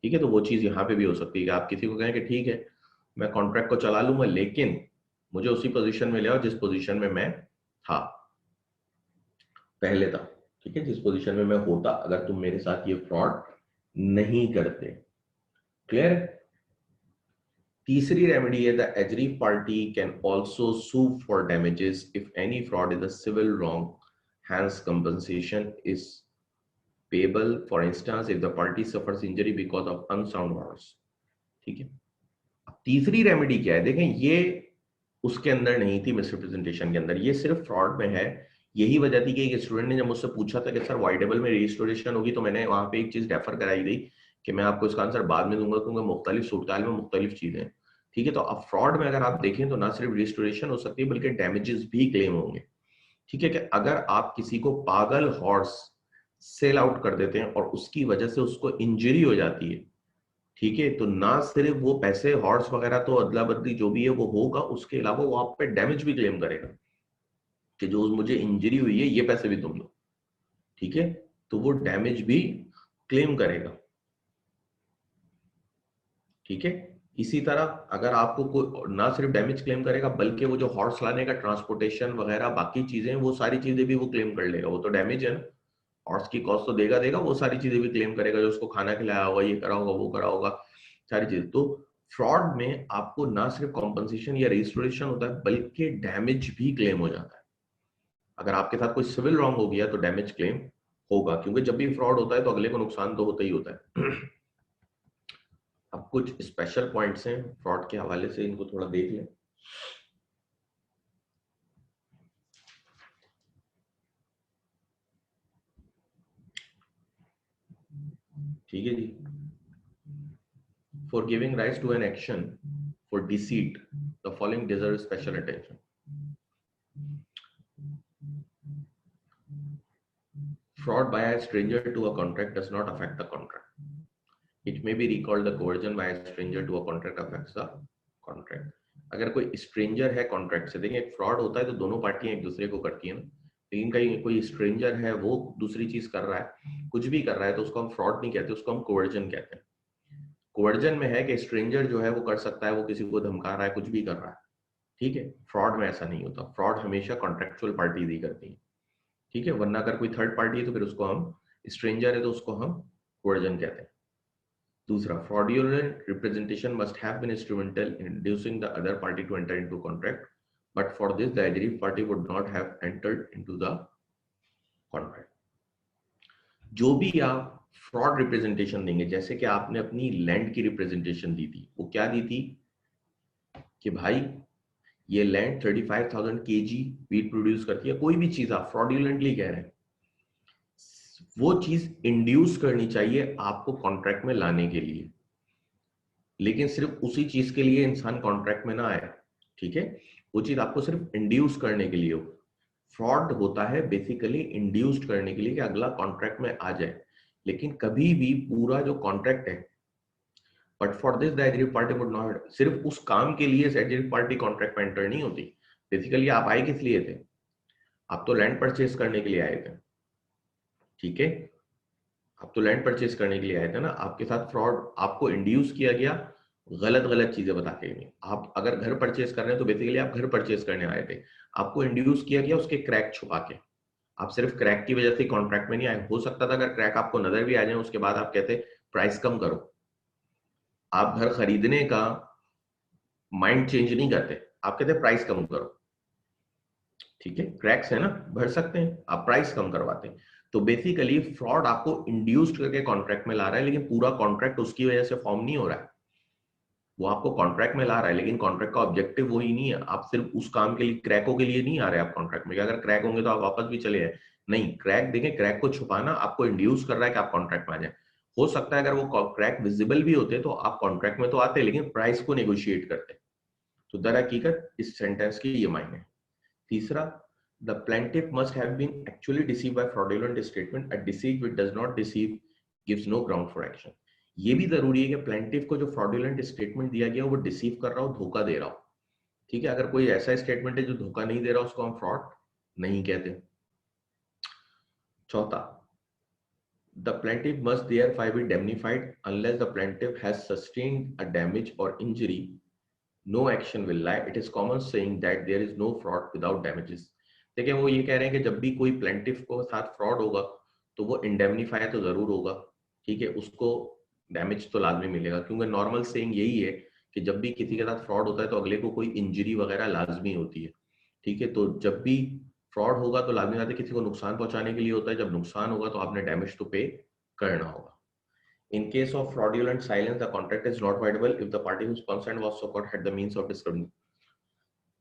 ठीक है, तो वो चीज यहाँ पे भी हो सकती है कि आप किसी को कहें कि ठीक है मैं कॉन्ट्रैक्ट को चला लूंगा लेकिन मुझे उसी पोजीशन में ले आओ जिस पोजीशन में मैं था पहले था। ठीक है, जिस पोजीशन में मैं होता अगर तुम मेरे साथ ये फ्रॉड नहीं करते। क्लियर? तीसरी रेमेडी है the aggrieved party can also sue for damages if any fraud is a civil wrong, hence compensation is payable for instance if the party suffers injury because of unsound words. ठीक है, तीसरी remedy क्या है देखें, ये उसके अंदर नहीं थी मिसरिप्रेजेंटेशन के अंदर, ये सिर्फ फ्रॉड में है। यही वजह थी कि एक स्टूडेंट ने जब मुझसे पूछा था कि सर वाइडेबल में रिस्टोरेशन होगी, तो मैंने वहां पे एक चीज रेफर कराई थी कि मैं आपको इसका आंसर बाद में दूंगा क्योंकि मुख्तलिफ सूरत में मुख्तलिफ चीजें हैं। ठीक है, तो अब फ्रॉड में अगर आप देखें तो ना सिर्फ रिस्टोरेशन हो सकती है बल्कि डैमेजेस भी क्लेम होंगे। ठीक है, कि अगर आप किसी को पागल हॉर्स सेल आउट कर देते हैं और उसकी वजह से उसको इंजरी हो जाती है, ठीक है, तो ना सिर्फ वो पैसे हॉर्स वगैरह तो अदला बदली जो भी है वो होगा, उसके अलावा वो आप पे डैमेज भी क्लेम करेगा कि जो मुझे इंजरी हुई है ये पैसे भी तुम लो। ठीक है, तो वो डैमेज भी क्लेम करेगा। ठीक है, इसी तरह अगर आपको कोई ना सिर्फ डैमेज क्लेम करेगा बल्कि वो जो हॉर्स लाने का ट्रांसपोर्टेशन वगैरह बाकी चीजें वो सारी चीजें भी वो क्लेम कर लेगा। वो तो डैमेज है ना, हॉर्स की कॉस्ट तो देगा देगा, वो सारी चीजें भी क्लेम करेगा, जो उसको खाना खिलाया होगा, ये करा होगा, वो करा होगा, सारी चीज। तो फ्रॉड में आपको ना सिर्फ कॉम्पनसेशन या रिस्टोरेशन होता है बल्कि डैमेज भी क्लेम हो जाता है। अगर आपके साथ कोई सिविल रॉन्ग हो गया तो डैमेज क्लेम होगा, क्योंकि जब भी फ्रॉड होता है तो अगले को नुकसान तो होता ही होता है। अब कुछ स्पेशल पॉइंट्स हैं फ्रॉड के हवाले से, इनको थोड़ा देख लें। ठीक है जी। For giving rise to an action for deceit the following deserve special attention. Fraud by a stranger to a contract does not affect the contract. It may be recalled the coercion by a stranger to a contract affects the contract. अगर कोई stranger है contract से, देखिए fraud होता है तो दोनों पार्टियां एक दूसरे को करती हैं ना, लेकिन कहीं कोई स्ट्रेंजर है वो दूसरी चीज कर रहा है, कुछ भी कर रहा है, तो उसको हम फ्रॉड नहीं कहते, उसको हम कोवर्जन कहते हैं। कोवर्जन में है कि स्ट्रेंजर जो है वो कर सकता है, वो किसी को धमका रहा है, कुछ भी कर रहा है, ठीक है। फ्रॉड में ऐसा नहीं होता, फ्रॉड हमेशा कॉन्ट्रेक्चुअल पार्टीज ही करती है, ठीक है। वरना अगर कोई थर्ड पार्टी है तो फिर उसको हम, स्ट्रेंजर है तो उसको हम कोवर्जन कहते हैं। दूसरा, fraudulent representation must have been instrumental in inducing the other party to enter into contract, but for this the aggrieved party would not have entered into the contract. जो भी आप फ्रॉड रिप्रेजेंटेशन देंगे, जैसे कि आपने अपनी लैंड की representation दी थी, वो क्या दी थी कि भाई ये लैंड 35,000 kg वीट प्रोड्यूस करती है, कोई भी चीज आप फ्रॉडुलेंटली कह रहे हैं, वो चीज इंड्यूस करनी चाहिए आपको कॉन्ट्रैक्ट में लाने के लिए, लेकिन सिर्फ उसी चीज के लिए इंसान कॉन्ट्रैक्ट में ना आए, ठीक है। वो चीज आपको सिर्फ इंड्यूस करने के लिए हो। फ्रॉड होता है बेसिकली इंड्यूस्ड करने के लिए कि अगला कॉन्ट्रैक्ट में आ जाए, लेकिन कभी भी पूरा जो कॉन्ट्रैक्ट है, but for this the agreed party would not, सिर्फ उस काम के लिए एग्रीड पार्टी कॉन्ट्रैक्ट में एंटर नहीं होती। बेसिकली आप आए किस लिए थे? आप तो लैंड परचेज करने के लिए आए थे, ठीक है। आप तो लैंड परचेज करने के लिए आए थे ना, आपके साथ फ्रॉड, आपको इंड्यूस किया गया गलत गलत चीजें बता के। आप अगर घर परचेज कर रहे हैं तो बेसिकली आप घर परचेज करने आए थे, आपको इंड्यूस किया गया उसके क्रैक छुपा के। आप सिर्फ क्रैक की वजह से कॉन्ट्रैक्ट में नहीं आए। हो सकता था अगर क्रैक आपको नजर भी आ जाए उसके बाद आप कहते प्राइस कम करो, आप घर खरीदने का माइंड चेंज नहीं करते, आप कहते प्राइस कम करो, ठीक है। क्रैक्स है ना, भर सकते हैं, आप प्राइस कम करवाते हैं। तो बेसिकली फ्रॉड आपको इंड्यूस्ड करके कॉन्ट्रैक्ट में ला रहा है, लेकिन पूरा कॉन्ट्रैक्ट उसकी वजह से फॉर्म नहीं हो रहा है। वो आपको कॉन्ट्रैक्ट में ला रहा है, लेकिन कॉन्ट्रैक्ट का ऑब्जेक्टिव वही नहीं है। आप सिर्फ उस काम के लिए, क्रैकों के लिए नहीं आ रहे आप कॉन्ट्रैक्ट में, अगर क्रैक होंगे तो आप वापस भी चले जाए। नहीं, क्रैक देखें, क्रैक को छुपाना आपको इंड्यूस कर रहा है कि आप कॉन्ट्रैक्ट में आ जाए। हो सकता है अगर वो क्रैक विजिबल भी होते तो आप कॉन्ट्रैक्ट में तो आते, लेकिन प्राइस को नेगोशिएट करते। तो दर हकीकत इस सेंटेंस के ये मायने। तीसरा, the plaintiff must have been actually deceived by fraudulent statement. A deceit which does not deceive gives no ground for action. ये भी जरूरी है कि प्लेंटिफ को जो फ्रॉडुलेंट स्टेटमेंट दिया गया वो डिसीव कर रहा हो, धोखा दे रहा हो, ठीक है। अगर कोई ऐसा स्टेटमेंट है जो धोखा नहीं दे रहा, उसको हम फ्रॉड नहीं कहते। चौथा, the plaintiff must thereby be indemnified unless the plaintiff has sustained a damage or injury. No action will lie. It is common saying that there is no fraud without damages. देखिए वो ये कह रहे हैं कि जब भी कोई प्लेंटिफ को साथ फ्रॉड होगा तो वो इंडेमनीफाई तो जरूर होगा, ठीक है, उसको डैमेज तो लाजमी मिलेगा, क्योंकि नॉर्मल सेइंग यही है कि जब भी किसी के साथ फ्रॉड होता है तो अगले को कोई इंजरी वगैरह लाजमी होती है, ठीक है। तो जब भी फ्रॉड होगा तो लाजमी बात है किसी को नुकसान पहुंचाने के लिए होता है, जब नुकसान होगा तो आपने डैमेज तो पे करना होगा। In case of fraudulent silence, the contract is not voidable if the party whose consent was sought had the means of discovering.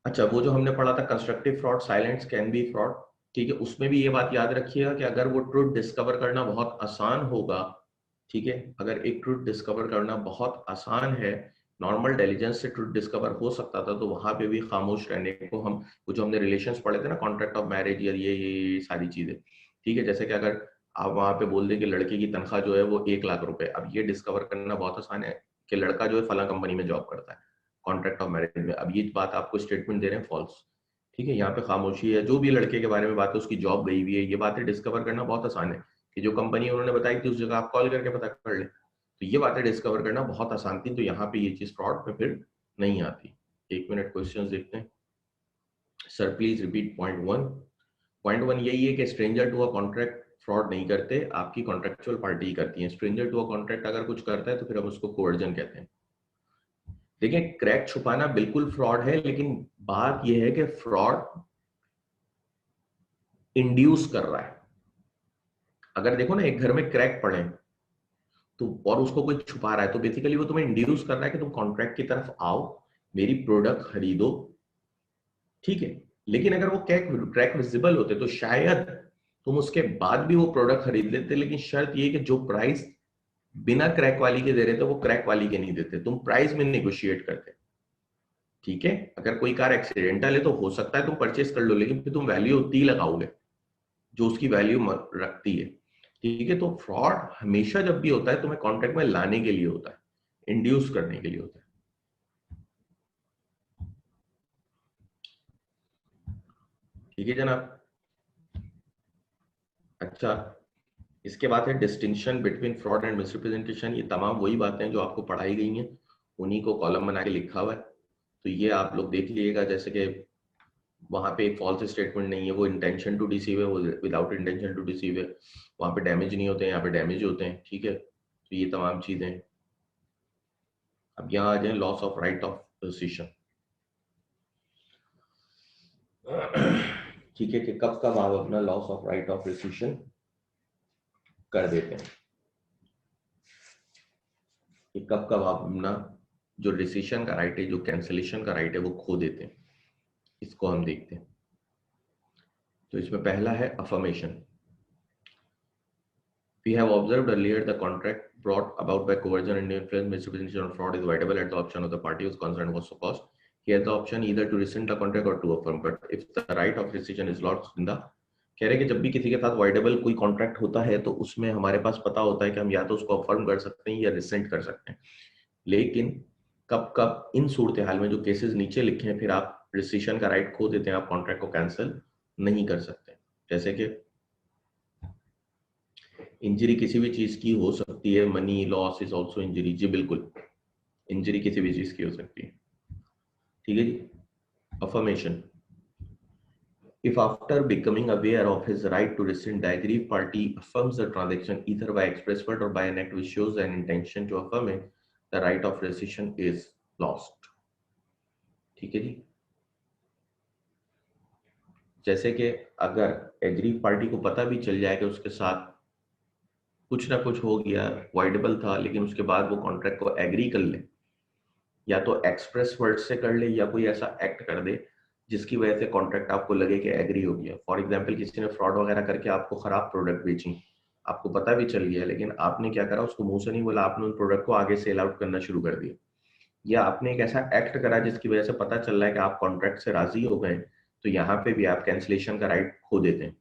अच्छा, वो जो हमने पढ़ा था constructive fraud, silence can be fraud, ठीक है, उसमें भी ये बात याद रखिएगा कि अगर वो ट्रुथ डिस्कवर करना बहुत आसान होगा, ठीक है, अगर एक ट्रुथ डिस्कवर करना बहुत आसान है, नॉर्मल इंटेलिजेंस से ट्रुथ डिस्कवर हो सकता था, तो वहां पे भी खामोश रहने को हम, वो जो हमने रिलेशंस पढ़े थे ना, कॉन्ट्रैक्ट ऑफ मैरिज या ये सारी चीजें, ठीक है। जैसे कि अगर आप वहां पे बोल दें कि लड़के की तनख्वाह जो है वो 1 लाख रुपए, अब ये डिस्कवर करना बहुत आसान है कि लड़का जो है फला कंपनी में जॉब करता है, कॉन्ट्रैक्ट ऑफ मैरिज में। अब ये बात आपको स्टेटमेंट दे रहे हैं फॉल्स, ठीक है, यहाँ पे खामोशी है, जो भी लड़के के बारे में बात है उसकी जॉब गई हुई है, ये बातें डिस्कवर करना बहुत आसान है कि जो कंपनी उन्होंने बताई थी उस जगह आप कॉल करके पता कर ले, तो ये बातें डिस्कवर करना बहुत आसान थी, तो यहाँ पे ये चीज फ्रॉड में फिर नहीं आती। 1 मिनट क्वेश्चंस देखते हैं। Sir please repeat point 1। Point 1 यही है कि stranger to a contract fraud नहीं करते, आपकी कॉन्ट्रेक्चुअल पार्टी ही करती है। स्ट्रेंजर टू अ कॉन्ट्रैक्ट अगर कुछ करता है तो फिर हम उसको कोवर्जन कहते हैं। देखिए क्रैक छुपाना बिल्कुल फ्रॉड है, लेकिन बात यह है कि फ्रॉड इंड्यूस कर रहा है। अगर देखो ना, एक घर में क्रैक पड़े तो और उसको कोई छुपा रहा है, तो बेसिकली वो तुम्हें इंड्यूस कर रहा है कि तुम कॉन्ट्रैक्ट की तरफ आओ, मेरी प्रोडक्ट खरीदो, ठीक है। लेकिन अगर वो क्रैक विजिबल होते तो शायद तुम उसके बाद भी वो प्रोडक्ट खरीद लेते, लेकिन शर्त ये कि जो प्राइस बिना क्रैक वाली के दे रहे थे, वो क्रैक वाली के नहीं देते, तुम प्राइस में नेगोशिएट करते। ठीक है, अगर कोई कार एक्सीडेंटल है तो हो सकता है तुम परचेस कर लो, लेकिन फिर तुम वैल्यू उतनी लगाओगे जो उसकी वैल्यू रखती है। ठीक है, तो फ्रॉड हमेशा जब भी होता है तुम्हें कॉन्ट्रैक्ट में लाने के लिए होता है, इंड्यूस करने के लिए होता है। ठीक है जनाब। अच्छा, इसके बाद है distinction between fraud and misrepresentation. ये तमाम वही बातें जो आपको पढ़ाई गई हैं, उन्हीं को कॉलम बना के लिखा हुआ है, तो ये आप लोग देख लीजिएगा। जैसे कि वहां पे एक फॉल्स स्टेटमेंट नहीं है, वो इंटेंशन टू डिसीव है, वो विदाउट इंटेंशन टू डिसीव है। वहां पे डैमेज नहीं होते हैं, यहाँ पे डैमेज होते हैं। ठीक है, तो ये तमाम चीजें। अब यहाँ आ जाए loss of right of decision. ठीक है, कि कब कब आप अपना loss of right of decision कर देते हैं, कि कब कब आप अपना जो डिसीजन का राइट है, जो कैंसिलेशन का राइट है, वो खो देते हैं। इसको हम देखते हैं। तो इसमें पहला है affirmation. We have observed earlier the contract brought about by coercion and influence, misrepresentation or fraud is voidable at the option of the party whose concern was so caused. He has the option either to rescind the contract or to affirm, but if the right of rescission is lost in the, कह रहे कि जब भी किसी के साथ voidable कोई contract होता है तो उसमें हमारे पास पता होता है कि हम या तो उसको अफर्म कर सकते हैं या रिसेंट कर सकते हैं। लेकिन कब कब इन सूरत हाल में जो केसेस नीचे लिखे हैं, फिर आप रिसिशन का राइट खो देते हैं, आप कॉन्ट्रैक्ट को कैंसिल नहीं कर सकते। जैसे कि इंजरी किसी भी चीज की हो सकती है, money loss is also injury. जी बिल्कुल, इंजरी किसी भी चीज की हो सकती है। ठीक है जी। Affirmation, if after becoming aware of his right to rescind, the aggrieved party affirms the transaction either by express word or by an act which shows an intention to affirm it, the right of rescission is lost. ठीक है जी। जैसे कि अगर aggrieve party को पता भी चल जाए कि उसके साथ कुछ ना कुछ हो गया, वाइडेबल था, लेकिन उसके बाद वो कॉन्ट्रैक्ट को एग्री कर ले, या तो एक्सप्रेस वर्ड से कर ले या कोई ऐसा एक्ट कर दे जिसकी वजह से कॉन्ट्रैक्ट आपको लगे कि एग्री हो गया। फॉर एग्जांपल, किसी ने फ्रॉड वगैरह करके आपको खराब प्रोडक्ट बेची, आपको पता भी चल गया, लेकिन आपने क्या करा, उसको मुंह से नहीं बोला, आपने उन प्रोडक्ट को आगे सेल आउट करना शुरू कर दिया, या आपने एक ऐसा एक्ट करा जिसकी वजह से पता चल रहा है कि आप कॉन्ट्रैक्ट से राजी हो गए, तो यहाँ पे भी आप कैंसिलेशन का राइट खो देते हैं।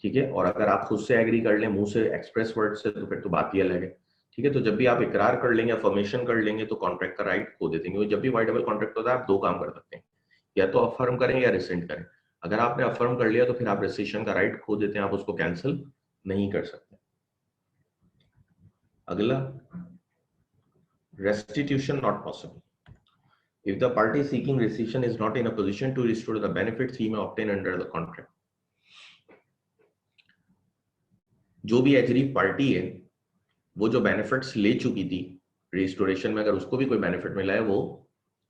ठीक है, और अगर आप खुद से एग्री कर लें मुंह से एक्सप्रेस वर्ड से, तो फिर तो बात ही अलग है। ठीक है, तो जब भी आप इकरार कर लेंगे, अफर्मेशन कर लेंगे, तो कॉन्ट्रैक्ट का राइट खो देते हैं। जब भी वाइडेबल कॉन्ट्रैक्ट होता है, आप दो काम कर सकते हैं, या तो अफर्म करें या रिसेंट करें। अगर आपने अफर्म कर लिया तो फिर आप रिसिशन का राइट खो देते हैं, आप उसको कैंसिल नहीं कर सकते। अगला, restitution not possible. If the party seeking rescission is not in a position to restore the benefits he may obtain under the contract. जो भी एग्रीव पार्टी है, वो जो बेनिफिट्स ले चुकी थी रिस्टोरेशन में, अगर उसको भी कोई बेनिफिट मिला है, वो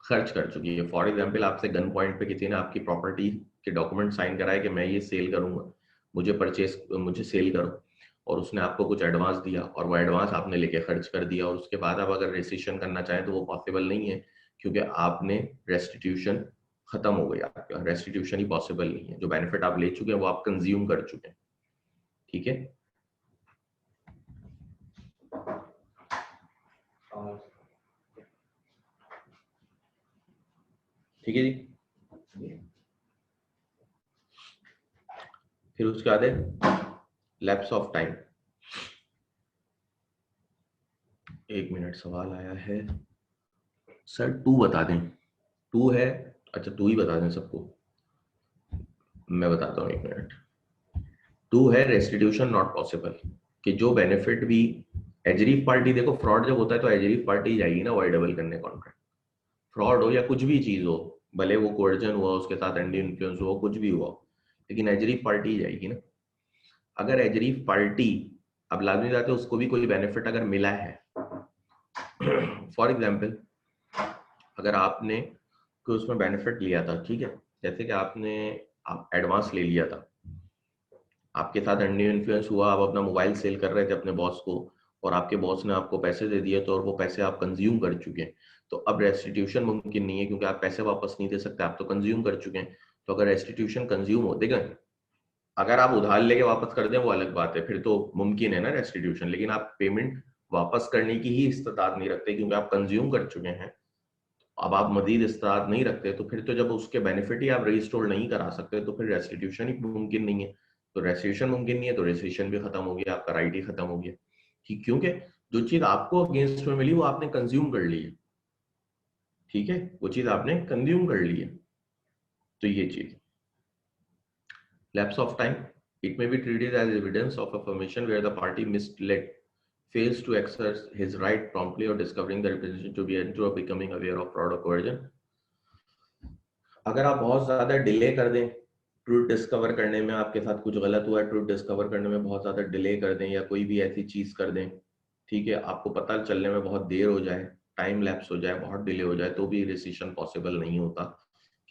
खर्च कर चुकी है। फॉर एग्जांपल, आपसे गन पॉइंट पे किसी ने आपकी प्रॉपर्टी के डॉक्यूमेंट साइन कराए कि मैं ये सेल करूंगा, मुझे सेल करो, और उसने आपको कुछ एडवांस दिया, और वो एडवांस आपने लेके खर्च कर दिया, और उसके बाद आप अगर रेसिशन करना चाहें तो वो पॉसिबल नहीं है, क्योंकि आपने रेस्टिट्यूशन खत्म हो गई, आपका रेस्टिट्यूशन ही पॉसिबल नहीं है। जो बेनिफिट आप ले चुके हैं वो आप कंज्यूम कर चुके हैं। ठीक है, ठीक है जी। फिर उसके बाद है लैप्स ऑफ टाइम। एक मिनट, सवाल आया है सर, 2 बता दें। 2 है, अच्छा 2 ही बता दें सबको, मैं बताता हूँ, एक मिनट। 2 है रेस्टिट्यूशन नॉट पॉसिबल, कि जो बेनिफिट भी एजरीफ पार्टी, देखो फ्रॉड जब होता है तो एजरीफ पार्टी जाएगी ना वाइडेबल करने कॉन्ट्रैक्ट। फ्रॉड हो या कुछ भी चीज हो, भले वो कोर्जन हुआ, उसके साथ एंटी इन्फ्लुएंस हुआ, कुछ भी हुआ, लेकिन एजरीफ पार्टी जाएगी ना। अगर एजरीफ पार्टी, अब लाजमी बात है, उसको भी कोई बेनिफिट अगर मिला है, फॉर एग्जाम्पल अगर आपने कोई उसमें बेनिफिट लिया था, ठीक है, जैसे कि आपने एडवांस ले लिया था, आपके साथ एंटी इन्फ्लुएंस हुआ, आप अपना मोबाइल सेल कर रहे थे अपने बॉस को, और आपके बॉस ने आपको पैसे दे दिए, तो और वो पैसे आप कंज्यूम कर चुके हैं, तो अब रेस्टिट्यूशन मुमकिन नहीं है, क्योंकि आप पैसे वापस नहीं दे सकते, आप तो कंज्यूम कर चुके हैं। तो अगर रेस्टिट्यूशन कंज्यूम हो, देखें, अगर आप उधार लेके वापस कर दें वो अलग बात है, फिर तो मुमकिन है ना रेस्टिट्यूशन, लेकिन आप पेमेंट वापस करने की ही इस्तेताद नहीं रखते, क्योंकि आप कंज्यूम कर चुके हैं। अब आप मजीद इस्तेताद नहीं रखते, तो फिर तो जब उसके बेनिफिट ही आप रीस्टोर नहीं करा सकते, तो फिर रेस्टिट्यूशन ही मुमकिन नहीं है। तो रेस्टिट्यूशन मुमकिन नहीं है तो रेस्टिट्यूशन भी खत्म हो गया, आपका राइट ही खत्म हो गया। ठीक, क्योंकि जो चीज आपको अगेंस्ट में मिली वो आपने कंज्यूम कर ली है। ठीक है, वो चीज आपने कंज्यूम कर ली है। तो ये चीज lapse of time, it may be treated as evidence of affirmation where the party misled fails to exercise his right promptly or discovering the representation to be into or becoming aware of fraud or coercion. अगर आप बहुत ज्यादा delay कर दें truth discover करने में, आपके साथ कुछ गलत हुआ है, ट्रूथ डिस्कवर करने में बहुत ज्यादा डिले कर दें या कोई भी ऐसी चीज कर दें, ठीक है, आपको पता चलने में बहुत देर हो जाए, टाइम लैप्स हो जाए, बहुत डिले हो जाए, तो भी रेसिशन पॉसिबल नहीं होता,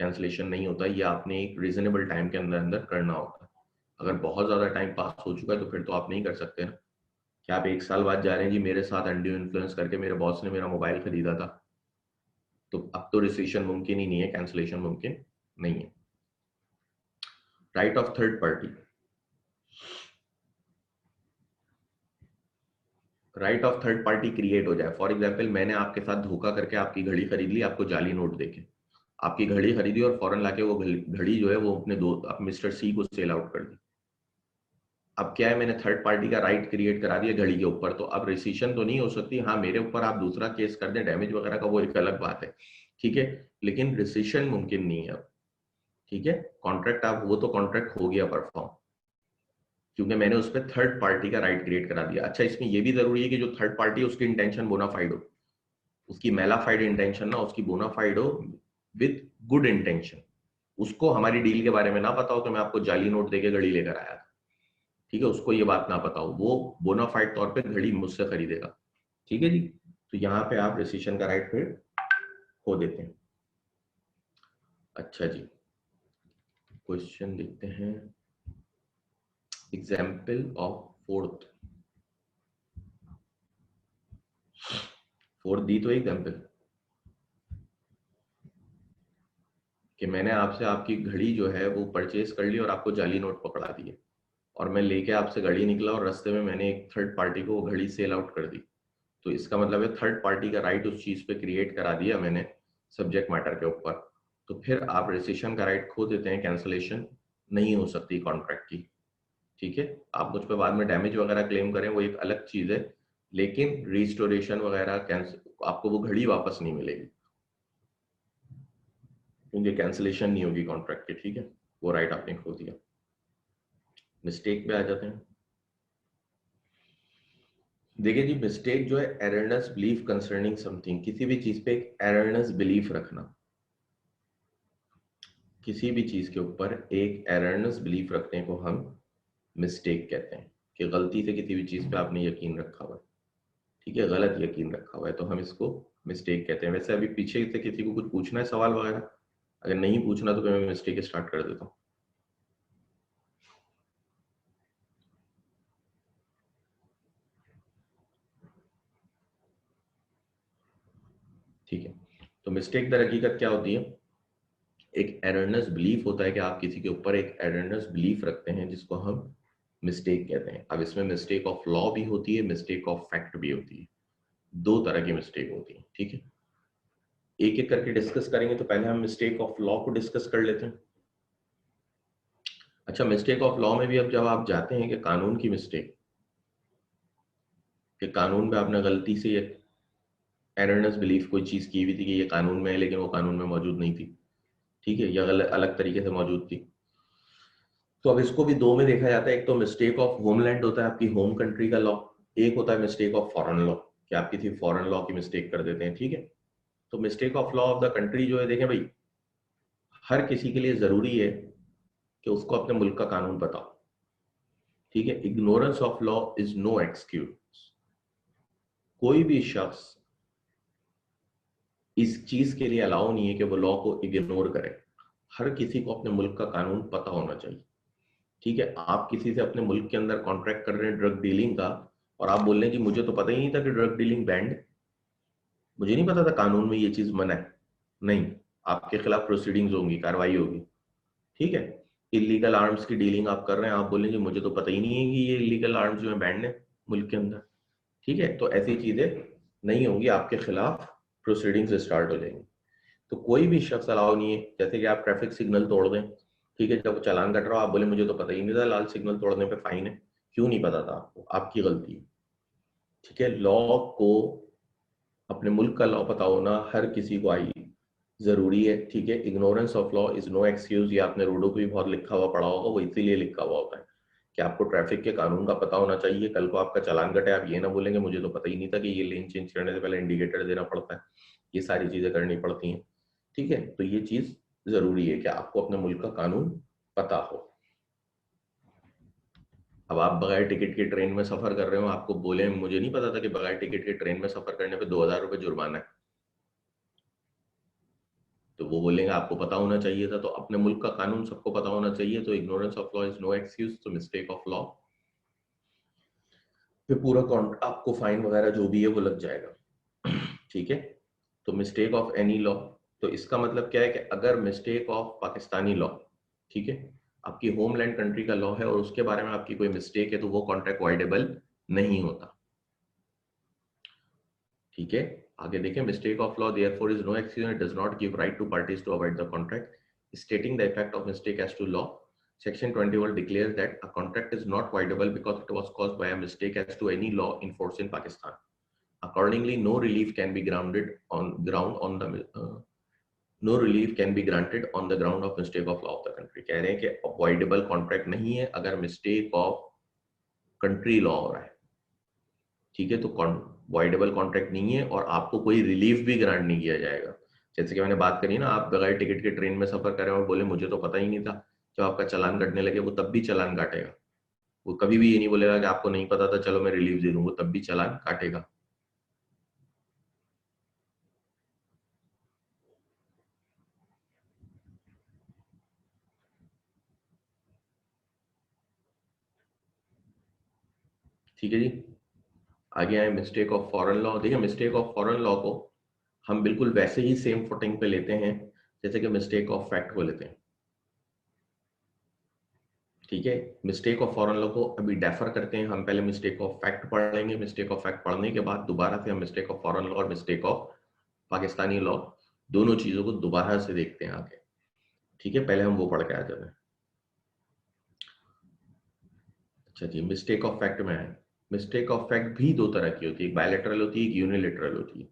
कैंसिलेशन नहीं होता। ये आपने एक रीजनेबल टाइम के अंदर अंदर करना होता है। अगर बहुत ज्यादा टाइम पास हो चुका है तो फिर तो आप नहीं कर सकते ना। क्या आप 1 साल बाद जा रहे हैं जी मेरे साथ अनड्यू इन्फ्लुएंस करके मेरे बॉस ने मेरा मोबाइल खरीदा था, तो अब तो रेसिशन मुमकिन ही नहीं है, कैंसिलेशन मुमकिन नहीं है। Right of third party, right of third party create हो जाए। फॉर एग्जाम्पल, मैंने आपके साथ धोखा करके आपकी घड़ी खरीद ली, आपको जाली नोट देके आपकी घड़ी खरीदी और फौरन लाके वो घड़ी जो है वो अपने दो मिस्टर सी को सेल आउट कर दी। अब क्या है, मैंने थर्ड पार्टी का राइट क्रिएट करा दिया घड़ी के ऊपर, तो अब रेसिशन तो नहीं हो सकती। हाँ, मेरे ऊपर आप दूसरा केस कर दें डैमेज वगैरह का, वो एक अलग बात है, ठीक है, लेकिन रेसिशन मुमकिन नहीं है अब। ठीक है, कॉन्ट्रैक्ट आप, वो तो कॉन्ट्रैक्ट हो गया परफॉर्म, क्योंकि मैंने उस पर थर्ड पार्टी का राइट क्रिएट करा दिया। अच्छा, इसमें यह भी जरूरी है कि जो थर्ड पार्टी है उसकी इंटेंशन बोनाफाइड हो, उसकी मेलाफाइड इंटेंशन ना, उसकी बोनाफाइड हो विद गुड इंटेंशन। उसको हमारी डील के बारे में ना पता हो कि मैं आपको जाली नोट देके घड़ी लेकर आया था, ठीक है, उसको ये बात ना पता हो, वो बोनाफाइड तौर पे घड़ी मुझसे खरीदेगा। ठीक है जी, तो यहाँ पे आप रेसिशन का राइट फिर खो देते हैं। अच्छा जी, क्वेश्चन देखते हैं। एग्जाम्पल ऑफ फोर्थ दी तो एग्जाम्पल कि मैंने आपसे आपकी घड़ी जो है वो परचेज कर ली और आपको जाली नोट पकड़ा दिए, और मैं लेके आपसे घड़ी निकला और रास्ते में मैंने एक थर्ड पार्टी को वो घड़ी सेल आउट कर दी। तो इसका मतलब है थर्ड पार्टी का राइट उस चीज पे क्रिएट करा दिया मैंने सब्जेक्ट मैटर के ऊपर। तो फिर आप रेसिशन का राइट खो देते हैं, कैंसलेशन नहीं हो सकती कॉन्ट्रैक्ट की। ठीक है, आप मुझ पे बाद में डैमेज वगैरह क्लेम करें वो एक अलग चीज है, लेकिन रिस्टोरेशन वगैरह आपको वो घड़ी वापस नहीं मिलेगी, क्योंकि कैंसलेशन नहीं होगी कॉन्ट्रैक्ट की। ठीक है, वो राइट आपने खो दिया। मिस्टेक पे आ जाते हैं। देखिए जी, मिस्टेक जो है एररनेस बिलीफ कंसर्निंग समथिंग, किसी भी चीज पे एक एररनेस बिलीफ रखना, किसी भी चीज के ऊपर एक एररनेस बिलीफ रखने को हम मिस्टेक कहते हैं, कि गलती से किसी भी चीज पे आपने यकीन रखा हुआ है, ठीक है, गलत यकीन रखा हुआ है, तो हम इसको मिस्टेक कहते हैं। वैसे अभी पीछे से किसी को कुछ पूछना है सवाल वगैरह, अगर नहीं पूछना तो मैं मिस्टेक स्टार्ट कर देता हूँ। ठीक है, तो मिस्टेक दर हकीकत क्या होती है, एक एररनेस बिलीफ होता है कि आप किसी के ऊपर एक एररनेस बिलीफ रखते हैं, जिसको हम मिस्टेक कहते हैं। अब इसमें मिस्टेक ऑफ लॉ भी होती है, मिस्टेक ऑफ फैक्ट भी होती है, दो तरह की मिस्टेक होती है। ठीक है, एक एक करके डिस्कस करेंगे, तो पहले हम मिस्टेक ऑफ लॉ को डिस्कस कर लेते हैं। अच्छा, मिस्टेक ऑफ लॉ में भी अब जब आप जाते हैं कि कानून की मिस्टेक, कि कानून में आपने गलती से ये एररनेस बिलीफ कोई चीज की हुई थी कि ये कानून में है, लेकिन वो कानून में मौजूद नहीं थी, ठीक है, या अलग तरीके से मौजूद थी, तो अब इसको भी दो में देखा जाता है। एक तो मिस्टेक ऑफ होमलैंड होता है, आपकी होम कंट्री का लॉ, एक होता है मिस्टेक ऑफ फॉरेन लॉ, कि आप किसी फॉरेन लॉ की मिस्टेक कर देते हैं। ठीक है, तो mistake of law of the country जो है, देखें भाई, हर किसी के लिए जरूरी है कि उसको अपने मुल्क का कानून पता हो। ठीक है, ignorance of law is no excuse. कोई भी शख्स इस चीज के लिए अलाउ नहीं है कि वो लॉ को इग्नोर करे। हर किसी को अपने मुल्क का कानून पता होना चाहिए। ठीक है, आप किसी से अपने मुल्क के अंदर कॉन्ट्रैक्ट कर रहे हैं ड्रग डीलिंग का, और आप बोल रहे हैं जी मुझे तो पता ही नहीं था कि ड्रग डीलिंग बैंड, मुझे नहीं पता था कानून में ये चीज मना है, नहीं, आपके खिलाफ प्रोसीडिंग्स होंगी, कार्रवाई होगी। ठीक है, इलीगल आर्म्स की डीलिंग आप कर रहे हैं, आप बोलेंगे मुझे तो पता ही नहीं है कि ये इलीगल आर्म्स जो है बैंड है मुल्क के अंदर, ठीक है, तो ऐसी चीजें नहीं होंगी, आपके खिलाफ प्रोसीडिंग्स स्टार्ट हो जाएंगी। तो कोई भी शख्स अलाउ नहीं है, जैसे कि आप ट्रैफिक सिग्नल तोड़ दें, ठीक है, जब चालान कट रहा हो आप बोले मुझे तो पता ही नहीं था लाल सिग्नल तोड़ने पे फाइन है, क्यों नहीं पता था आपको, आपकी गलती है। ठीक है, लॉ को, अपने मुल्क का लॉ पता होना हर किसी को आई जरूरी है। ठीक है, ignorance of law is no excuse, ये आपने रोडों पे भी बहुत लिखा हुआ पढ़ा होगा, वो इसीलिए लिखा हुआ होता है कि आपको ट्रैफिक के कानून का पता होना चाहिए। कल को आपका चालान कटे, आप ये ना बोलेंगे मुझे तो पता ही नहीं था कि ये लेन चेंज करने से पहले इंडिकेटर देना पड़ता है, ये सारी चीजें करनी पड़ती हैं। ठीक है, तो ये चीज जरूरी है कि आपको अपने मुल्क का कानून पता हो। अब आप बगैर टिकट के ट्रेन में सफर कर रहे हो, आपको बोले मुझे नहीं पता था कि बगैर टिकट के ट्रेन में सफर करने पे 2000 रुपये जुर्माना है, तो वो बोलेंगे आपको पता होना चाहिए था। तो अपने मुल्क का कानून सबको पता होना चाहिए। तो ignorance of law is no excuse, तो मिस्टेक ऑफ लॉ पे पूरा आपको फाइन वगैरह जो भी है वो लग जाएगा। ठीक है, तो मिस्टेक ऑफ एनी लॉ, तो इसका मतलब क्या है कि अगर मिस्टेक ऑफ पाकिस्तानी लॉ, ठीक है, आपकी होमलैंड कंट्री का लॉ है और उसके बारे में आपकी कोई मिस्टेक है, तो वो कॉन्ट्रैक्ट वाइडेबल नहीं होता। ठीक है, आगे देखें, mistake of law therefore is no excuse and does not give right to parties to avoid the contract, stating the effect of mistake as to law. Section 21 declares that a contract is not voidable because it was caused by a mistake as to any law in force in Pakistan. Accordingly, no relief can be granted on the ground of mistake of law of the country. कह रहे हैं कि avoidable contract नहीं है अगर mistake of country law हो रहा है। ठीक है, तो voidable contract नहीं है और आपको कोई रिलीफ भी ग्रांट नहीं किया जाएगा। जैसे कि मैंने बात करी ना, आप बगैर टिकट के ट्रेन में सफर कर रहे हो और बोले मुझे तो पता ही नहीं था, जब आपका चालान कटने लगे वो तब भी चालान काटेगा। वो कभी भी ये नहीं बोलेगा कि आपको नहीं पता था चलो मैं रिलीफ दे दूं, वो तब भी चालान काटेगा। ठीक है जी, आगे आए मिस्टेक ऑफ फॉरेन लॉ। देखिए, मिस्टेक ऑफ फॉरेन लॉ को हम बिल्कुल वैसे ही सेम फुटिंग पे लेते हैं जैसे कि मिस्टेक ऑफ फैक्ट को लेते हैं। ठीक है, मिस्टेक ऑफ फॉरेन लॉ को अभी डेफर करते हैं, हम पहले मिस्टेक ऑफ फैक्ट पढ़ लेंगे। मिस्टेक ऑफ फैक्ट पढ़ने के बाद दोबारा से हम मिस्टेक ऑफ फॉरेन लॉ और मिस्टेक ऑफ पाकिस्तानी लॉ दोनों चीजों को दोबारा से देखते हैं आगे। ठीक है, पहले हम वो पढ़ के आ जाते हैं। अच्छा जी, मिस्टेक ऑफ फैक्ट में है। मिस्टेक ऑफ फैक्ट भी दो तरह की होती है, एक बायलैटरल होती है, एक यूनिलैटरल होती है।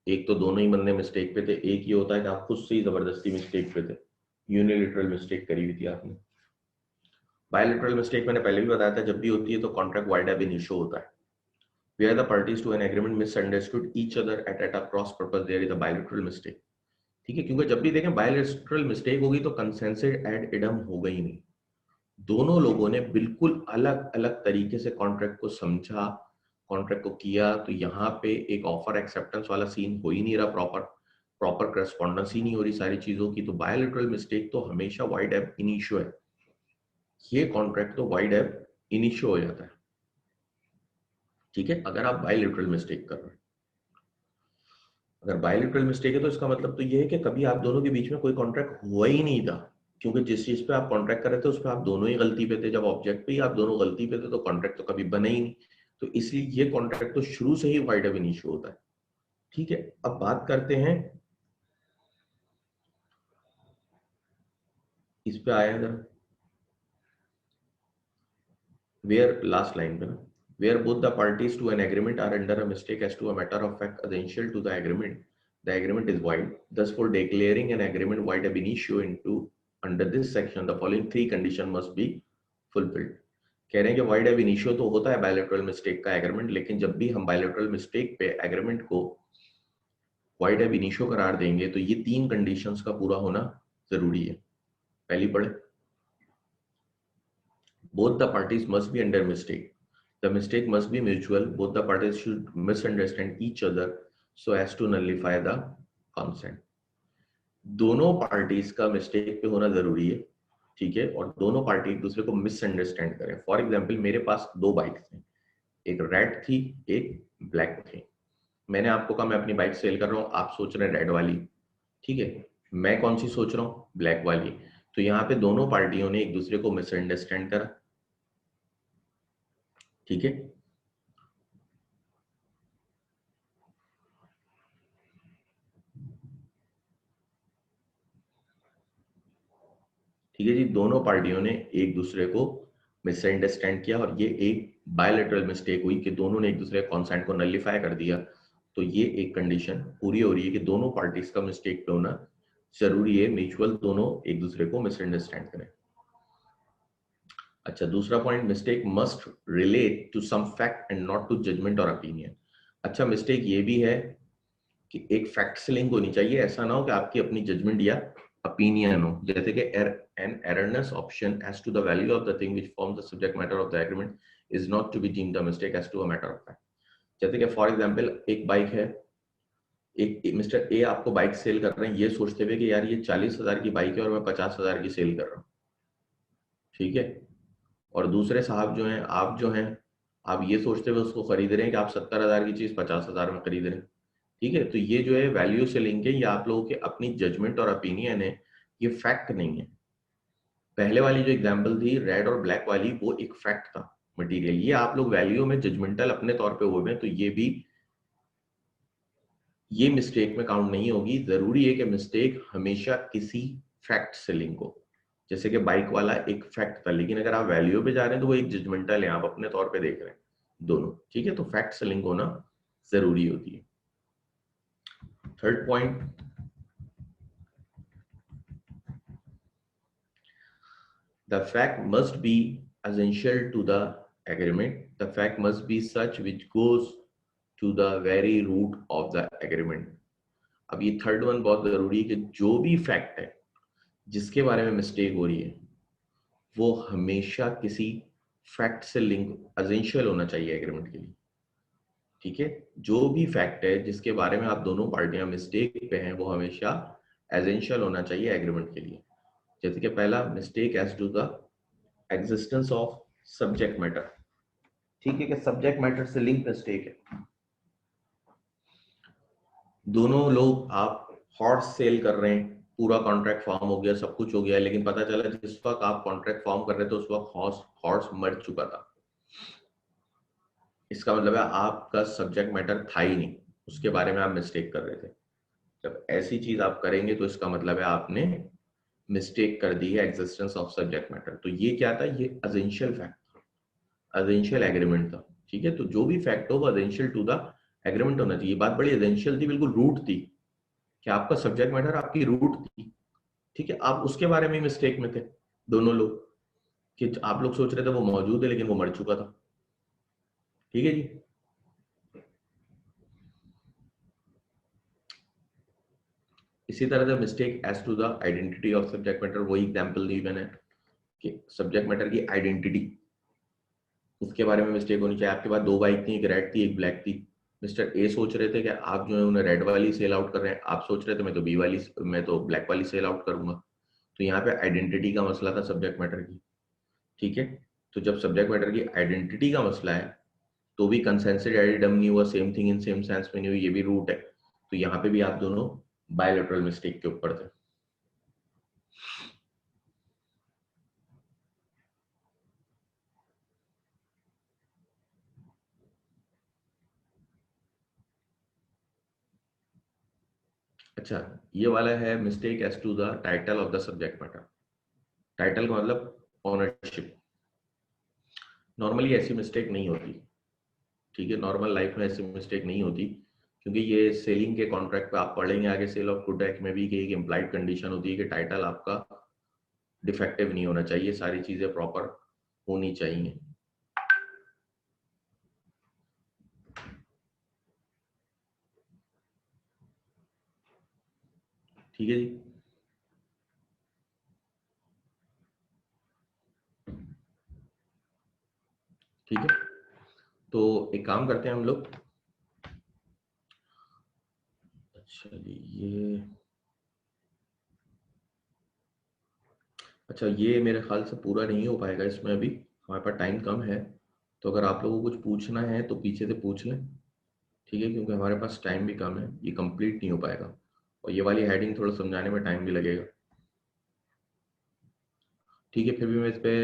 एक तो दोनों ही बंदे मिस्टेक पे थे, एक ही होता है कि आप खुद से ही जबरदस्ती मिस्टेक पे थे, यूनिलैटरल मिस्टेक करी हुई थी आपने। बायलैटरल मिस्टेक मैंने पहले भी बताया था, जब भी होती है तो कॉन्ट्रैक्ट वाइड एब इन इशू होता है, where the parties to an agreement misunderstood each other at a cross purpose, there is a bilateral mistake. ठीक है, क्योंकि जब भी देखें बायलैटरल मिस्टेक होगी तो कंसेंसस एड इडम होगा ही नहीं। दोनों लोगों ने बिल्कुल अलग अलग तरीके से कॉन्ट्रैक्ट को समझा, कॉन्ट्रैक्ट को किया, तो यहाँ पे एक ऑफर एक्सेप्टेंस वाला सीन हो ही नहीं रहा, प्रॉपर करस्पॉन्डेंस ही नहीं हो रही सारी चीजों की। तो बायलैटरल मिस्टेक तो हमेशा वाइड एब इनिशियो है, ये कॉन्ट्रैक्ट तो वाइड एब इनिशियो हो जाता है। ठीक है, अगर आप बायलैटरल मिस्टेक कर रहे हैं, अगर बायलैटरल मिस्टेक है तो इसका मतलब तो ये है कि कभी आप दोनों के बीच में कोई कॉन्ट्रैक्ट हुआ ही नहीं था, क्योंकि जिस चीज पे आप कॉन्ट्रैक्ट कर रहे थे उस पर आप दोनों ही गलती पे थे। जब ऑब्जेक्ट पे ही आप दोनों गलती पे थे तो कॉन्ट्रैक्ट तो कभी बना ही नहीं, तो इसलिए ये कॉन्ट्रैक्ट तो शुरू से ही वाइड एब इनिशियो होता है। ठीक है, अब बात करते हैं, इस पे आया जरा, वेयर लास्ट लाइन पे ना, where both the parties to an agreement are under a mistake as to a matter of fact essential to the agreement is void. Thus, for declaring an agreement void ab initio under this section, the following three conditions must be fulfilled. कह रहे हैं कि wide एब initio तो होता है bilateral mistake का agreement, लेकिन जब भी हम बायलैटरल मिस्टेक पे एग्रीमेंट को वाइड एब इनिशियो करार देंगे तो ये तीन कंडीशंस का पूरा होना जरूरी है। पहली पढ़े, both the parties must be under mistake. The mistake must be mutual. Both the parties should misunderstand each other so as to nullify the consent. दोनों पार्टीज का मिस्टेक पे होना जरूरी है। ठीक है, और दोनों पार्टी एक दूसरे को मिसअंडरस्टैंड करें। फॉर एग्जांपल, मेरे पास दो बाइक्स थी, एक रेड थी एक ब्लैक थी। मैंने आपको कहा मैं अपनी बाइक सेल कर रहा हूँ, आप सोच रहे हैं रेड वाली, ठीक है, मैं कौन सी सोच रहा हूँ, ब्लैक वाली। तो यहाँ पे दोनों पार्टियों ने एक दूसरे को मिसअंडरस्टैंड करा। ठीक है, ठीक है जी, दोनों पार्टियों ने एक दूसरे को मिसअंडरस्टैंड किया और ये एक बायलैटरल मिस्टेक हुई कि दोनों ने एक दूसरे कॉन्सेंट को नलिफाई कर दिया। तो ये एक कंडीशन पूरी हो रही है कि दोनों पार्टीज का मिस्टेक पे होना जरूरी है, म्यूचुअल दोनों एक दूसरे को मिसअंडरस्टैंड करें। अच्छा, दूसरा point, mistake must relate to some fact and not to judgement और ओपिनियन। अच्छा, मिस्टेक ये भी है कि एक फैक्ट से लिंक होनी चाहिए, ऐसा ना हो कि आपकी अपनी जजमेंट या ओपिनियन हो। जैसे कि an erroneous option as to the value of the thing which form the subject matter of the agreement is not to be deemed a mistake as to a matter of fact. जैसे कि for example एक bike है, एक mister A आपको bike cell कर रहे हैं ये सोचते हुए कि यार ये 40,000 की बाइक है और मैं 50,000 की सेल कर रहा हूँ, ठीक है। और दूसरे साहब जो हैं, आप जो हैं, आप ये सोचते हुए उसको खरीद रहे हैं कि आप 70,000 की चीज 50,000 में खरीद रहे हैं, ठीक है। तो ये जो है वैल्यू से लिंक है, ये आप लोगों के अपनी जजमेंट और ओपिनियन है, ये फैक्ट नहीं है। पहले वाली जो एग्जांपल थी रेड और ब्लैक वाली, वो एक फैक्ट था मटेरियल, ये आप लोग वैल्यू में जजमेंटल अपने तौर पे हुए हैं, तो ये भी ये मिस्टेक में काउंट नहीं होगी। जरूरी है कि मिस्टेक हमेशा किसी फैक्ट से लिंक हो। जैसे कि बाइक वाला एक फैक्ट था, लेकिन अगर आप वैल्यू पे जा रहे हैं तो वो एक जजमेंटल है, आप अपने तौर पे देख रहे हैं दोनों, ठीक है। तो फैक्ट से लिंक होना जरूरी होती है। Third point, the fact must be essential to the agreement. The fact must be such which goes to the very root of the agreement. अब ये थर्ड वन बहुत जरूरी है कि जो भी फैक्ट है जिसके बारे में मिस्टेक हो रही है वो हमेशा किसी फैक्ट से लिंक एसेंशियल होना चाहिए एग्रीमेंट के लिए, ठीक है। जो भी फैक्ट है जिसके बारे में आप दोनों पार्टियां मिस्टेक पे हैं वो हमेशा एसेंशियल होना चाहिए एग्रीमेंट के लिए। जैसे कि पहला, mistake as to the existence of subject matter, ठीक है, कि सब्जेक्ट मैटर से लिंक मिस्टेक है। दोनों लोग, आप हॉर्स सेल कर रहे हैं, पूरा कॉन्ट्रैक्ट फॉर्म हो गया, सब कुछ हो गया, लेकिन पता चला जिस वक्त आप कॉन्ट्रैक्ट फॉर्म कर रहे थे उस वक्त हॉर्स हॉर्स मर चुका था। इसका मतलब है आपका सब्जेक्ट मैटर था ही नहीं, उसके बारे में आप मिस्टेक कर रहे थे। जब ऐसी चीज आप करेंगे तो इसका मतलब है आपने मिस्टेक कर दी है एग्जिस्टेंस ऑफ सब्जेक्ट मैटर। तो ये क्या था, ये एसेंशियल फैक्ट था, एसेंशियल एग्रीमेंट था, ठीक है। तो जो भी फैक्ट हो वो एसेंशियल टू द एग्रीमेंट होना चाहिए। बात बड़ी एसेंशियल थी, बिल्कुल रूट थी कि आपका सब्जेक्ट मैटर आपकी रूट थी, ठीक है। आप उसके बारे में मिस्टेक में थे दोनों लोग, कि आप लोग सोच रहे थे वो मौजूद है लेकिन वो मर चुका था, ठीक है जी। इसी तरह से mistake as to the identity of subject matter, वही एग्जांपल दी मैंने कि सब्जेक्ट मैटर की आइडेंटिटी, उसके बारे में मिस्टेक होनी चाहिए। आपके पास दो बाइक थी, एक रेड थी एक ब्लैक थी। मिस्टर ए सोच रहे थे कि आप जो है उन्हें रेड वाली सेल आउट कर रहे हैं, आप सोच रहे थे मैं तो ब्लैक वाली सेल आउट करूंगा। तो यहाँ पे आइडेंटिटी का मसला था सब्जेक्ट मैटर की, ठीक है। तो जब सब्जेक्ट मैटर की आइडेंटिटी का मसला है तो भी कंसेंसस एडिडम नहीं हुआ, same thing in same sense में नहीं हुई, ये भी रूट है। तो यहाँ पे भी आप दोनों बायलैटरल मिस्टेक के ऊपर थे। अच्छा, ये वाला है mistake as to the title of the subject matter. Title का मतलब ऑनरशिप। नॉर्मली ऐसी मिस्टेक नहीं होती, ठीक है, नॉर्मल लाइफ में ऐसी मिस्टेक नहीं होती, क्योंकि ये सेलिंग के कॉन्ट्रैक्ट पे आप पढ़ेंगे आगे सेल ऑफ गुड एक्ट में भी कि एक इम्प्लाइड कंडीशन होती है कि टाइटल आपका डिफेक्टिव नहीं होना चाहिए, सारी चीजें प्रॉपर होनी चाहिए, ठीक है जी। ठीक है, तो एक काम करते हैं हम लोग। अच्छा जी, ये अच्छा, ये मेरे ख्याल से पूरा नहीं हो पाएगा इसमें, अभी हमारे पास टाइम कम है। तो अगर आप लोगों को कुछ पूछना है तो पीछे से पूछ लें, ठीक है, क्योंकि हमारे पास टाइम भी कम है, ये कंप्लीट नहीं हो पाएगा और ये वाली हेडिंग थोड़ा समझाने में टाइम भी लगेगा, ठीक है। फिर भी मैं इस पे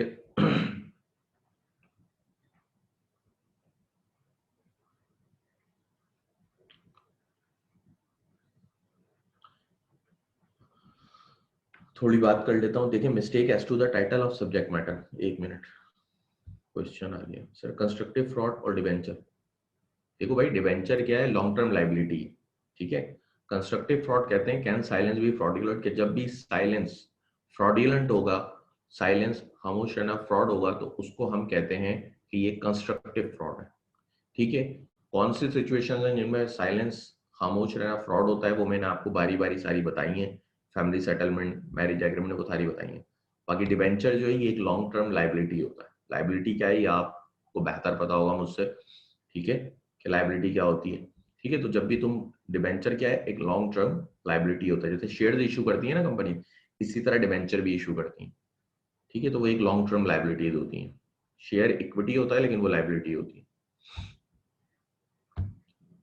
थोड़ी बात कर लेता हूँ। देखिए, mistake as to the title of subject matter. एक मिनट, क्वेश्चन आ गया सर, कंस्ट्रक्टिव फ्रॉड और डिवेंचर। देखो भाई, डिवेंचर क्या है? लॉन्ग टर्म लाइबिलिटी, ठीक है। कंस्ट्रक्टिव फ्रॉड कहते हैं कैन साइलेंस बी फ्रॉडुलेंट, कि जब भी साइलेंस फ्रॉडुलेंट होगा, साइलेंस खामोश रहना फ्रॉड होगा, तो उसको हम कहते हैं कि ये कंस्ट्रक्टिव फ्रॉड है, ठीक है। कौन सी सिचुएशन है जिनमें साइलेंस खामोश रहना फ्रॉड होता है, वो मैंने आपको बारी बारी सारी बताई है। फैमिली सेटलमेंट, मैरिज एग्रीमेंट, वो सारी बताई है। बाकी डिवेंचर जो है ये एक लॉन्ग टर्म लाइबिलिटी होता है। लाइबिलिटी क्या है ये आपको बेहतर पता होगा मुझसे, ठीक है, कि लाइबिलिटी क्या होती है, ठीक है। तो जब भी तुम, डिवेंचर क्या है? एक लॉन्ग टर्म लाइबिलिटी होता है। जैसे शेयर इशू करती है ना कंपनी, इसी तरह डिवेंचर भी इशू करती है, ठीक है। तो वो एक लॉन्ग टर्म लाइबिलिटीज होती है। शेयर इक्विटी होता है लेकिन वो लाइबिलिटी होती है,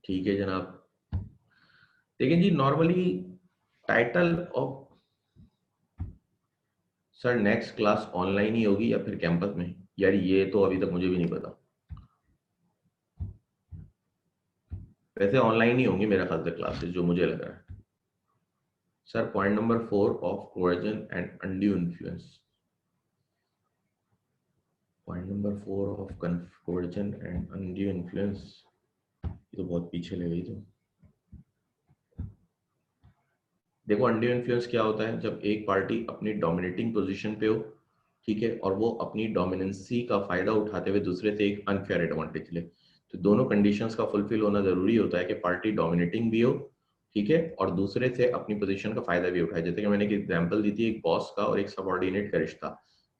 ठीक है जनाब। देखिए जी, normally title of, sir next class online ही होगी या फिर कैंपस में? यार ये तो अभी तक मुझे भी नहीं पता। वैसे ऑनलाइन ही होंगी मेरा ख्याल से क्लासेस, जो मुझे लग रहा है। Sir point number 4 of coercion and undue influence. Point number 4 of coercion and undue influence, ये तो बहुत पीछे ले गई। तो देखो, अनड्यू इन्फ्लुएंस क्या होता है? जब एक पार्टी अपनी डोमिनेटिंग पोजीशन पे हो, ठीक है, और वो अपनी डोमिनेंसी का फायदा उठाते हुए दूसरे से एक अनफेयर एडवांटेज ले। तो दोनों कंडीशंस का फुलफिल होना जरूरी होता है कि पार्टी डोमिनेटिंग भी हो, ठीक है, और दूसरे से अपनी पोजीशन का फायदा भी उठाए। जैसे कि मैंने एक एग्जांपल दी थी, एक बॉस का और एक सबऑर्डिनेट का रिश्ता,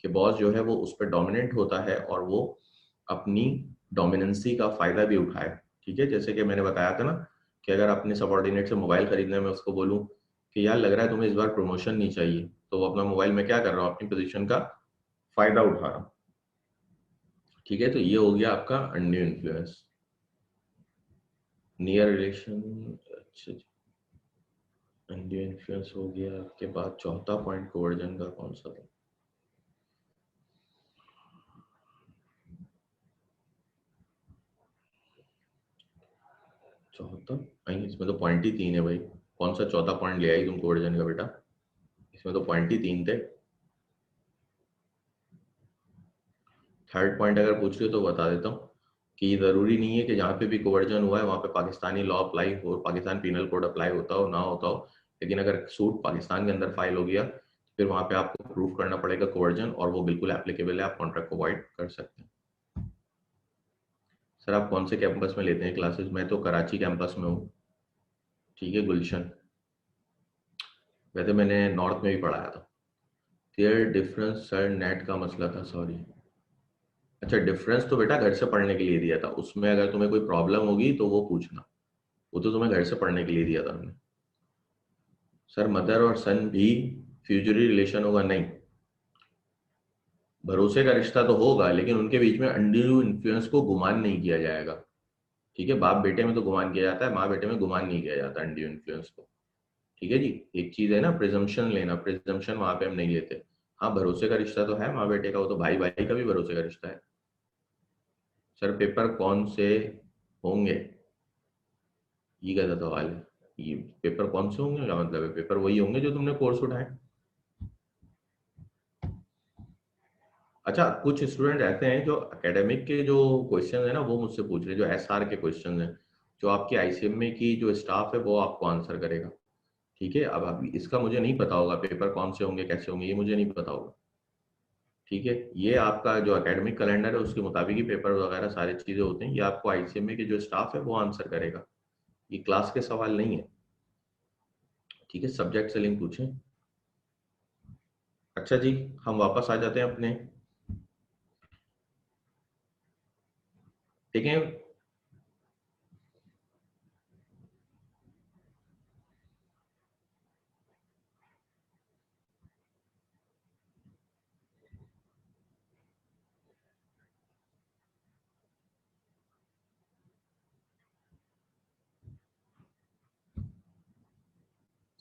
कि बॉस जो है वो उस पर डोमिनेंट होता है और वो अपनी डोमिनेंसी का फायदा भी उठाए, ठीक है। जैसे कि मैंने बताया था ना, कि अगर अपने सबऑर्डिनेट से मोबाइल खरीदने में उसको बोलूं कि यार लग रहा है तुम्हें इस बार प्रमोशन नहीं चाहिए, तो वो अपना मोबाइल में क्या कर रहा हूँ? अपनी पोजीशन का फायदा उठा रहा हूँ, ठीक है। तो ये हो गया आपका अनड्यू इन्फ्लुएंस। नियर रिलेशन, अच्छा जी, अनड्यू इन्फ्लुएंस हो गया। आपके बाद चौथा पॉइंट कोवर्जन का कौन सा था? चौथा, नहीं इसमें तो पॉइंट ही 3 है भाई। कौन सा चौथा पॉइंट ले आई तुम कोवर्जन का बेटा? इसमें तो पॉइंट ही 3 थे। थर्ड पॉइंट अगर पूछ रहे हो तो बता देता हूँ कि जरूरी नहीं है कि जहाँ पे भी कोवर्जन हुआ है वहाँ पे पाकिस्तानी लॉ अप्लाई हो, पाकिस्तान पीनल कोड अप्लाई होता हो ना होता हो, लेकिन अगर सूट पाकिस्तान के अंदर फाइल हो गया, फिर वहाँ पे आपको प्रूफ करना पड़ेगा कोवर्जन, और वो बिल्कुल एप्लीकेबल है, आप कॉन्ट्रैक्ट को अवॉइड कर सकते हैं। सर आप कौन से कैंपस में लेते हैं क्लासेस? मैं तो कराची कैंपस में हूँ, ठीक है, गुलशन। वैसे मैंने नॉर्थ में भी पढ़ाया था। देयर डिफरेंस, सर नेट का मसला था, सॉरी। अच्छा, डिफरेंस तो बेटा घर से पढ़ने के लिए दिया था, उसमें अगर तुम्हें कोई प्रॉब्लम होगी तो वो पूछना, वो तो तुम्हें घर से पढ़ने के लिए दिया था हमने। सर मदर और सन भी फ्यूचरी रिलेशन होगा? नहीं, भरोसे का रिश्ता तो होगा लेकिन उनके बीच में अनड्यू इन्फ्लुएंस को गुमान नहीं किया जाएगा, ठीक है। बाप बेटे में तो गुमान किया जाता है, माँ बेटे में गुमान नहीं किया जाता अनड्यू इन्फ्लुएंस को, ठीक है जी। एक चीज है ना प्रिजम्पशन लेना, प्रिजम्पशन वहां पे हम नहीं लेते। हाँ, भरोसे का रिश्ता तो है माँ बेटे का, वो तो भाई भाई का भी भरोसे का रिश्ता है। सर पेपर कौन से होंगे? ये कैसा सवाल है? ये पेपर कौन से होंगे क्या मतलब है? पेपर वही होंगे जो तुमने कोर्स उठाए। अच्छा, कुछ स्टूडेंट ऐसे हैं जो एकेडमिक के जो क्वेश्चन है ना वो मुझसे पूछ रहे हैं, जो एसआर के क्वेश्चन हैं, जो आपके आईसीएमए की जो स्टाफ है वो आपको आंसर करेगा, ठीक है। अब अभी इसका मुझे नहीं पता होगा, पेपर कौन से होंगे कैसे होंगे ये मुझे नहीं पता होगा, ठीक है। ये आपका जो एकेडमिक कैलेंडर है उसके मुताबिक ही पेपर वगैरह सारी चीजें होते हैं, ये आपको आईसीएमए के जो स्टाफ है वो आंसर करेगा, ये क्लास के सवाल नहीं है, ठीक है। सब्जेक्ट से लिंक पूछें। अच्छा जी, हम वापस आ जाते हैं अपने, देखें।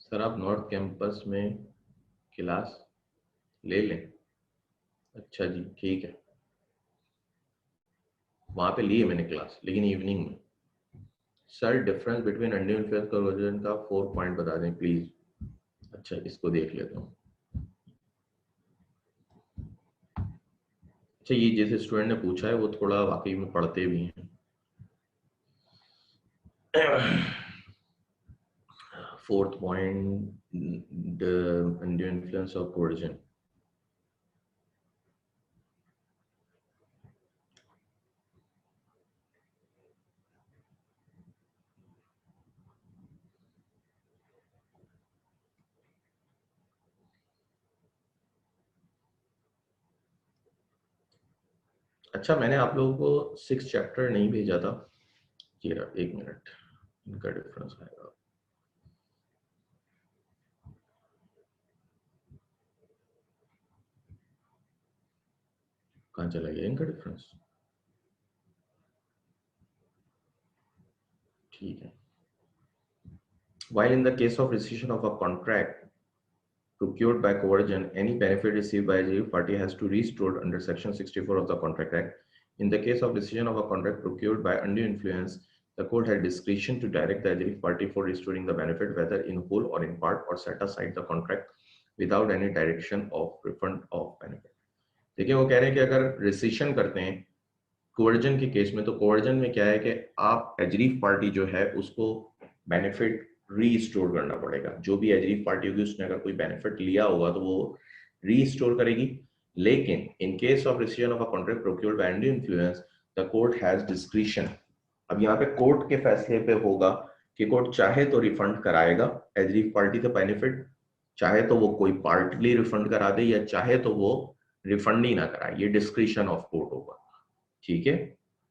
सर आप नॉर्थ कैंपस में क्लास ले लें? अच्छा जी, ठीक है। वहां पे ली है मैंने क्लास, लेकिन इवनिंग में। Sir difference between undue influence conversion का 4 पॉइंट बता दें प्लीज। अच्छा, इसको देख लेता हूँ। अच्छा, ये जिस स्टूडेंट ने पूछा है वो थोड़ा वाकई में पढ़ते भी हैं। Fourth point, the influence of coercion. अच्छा, मैंने आप लोगों को 6 चैप्टर नहीं भेजा था। ये रहा, 1 मिनट, इनका डिफरेंस आएगा। कहाँ चला गया इनका डिफरेंस? ठीक है। While in the case of rescission of a contract procured by coercion, any benefit received by a aggrieved party has to be restored under Section 64 of the Contract Act. In the case of rescission of a contract procured by undue influence, the court had discretion to direct the aggrieved party for restoring the benefit, whether in whole or in part, or set aside the contract without any direction of refund of benefit. देखिए, वो कह रहे हैं कि अगर rescission करते हैं coercion के केस में, तो कोवर्जन में क्या है कि आप एग्रीव पार्टी जो है उसको बेनिफिट रीस्टोर करना पड़ेगा। जो भी एग्रीव पार्टी होगी उसने अगर कोई बेनिफिट लिया होगा तो वो रीस्टोर करेगी। लेकिन in case of rescission of a contract procured by undue influence, the court has discretion. अब यहाँ पे कोर्ट के फैसले पे होगा कि कोर्ट चाहे तो रिफंड कराएगा एग्रीव पार्टी का बेनिफिट, चाहे तो वो कोई पार्टली रिफंड करा दे, या चाहे तो वो रिफंड ही ना कराए। ये डिस्क्रिशन ऑफ कोर्ट होगा। ठीक है,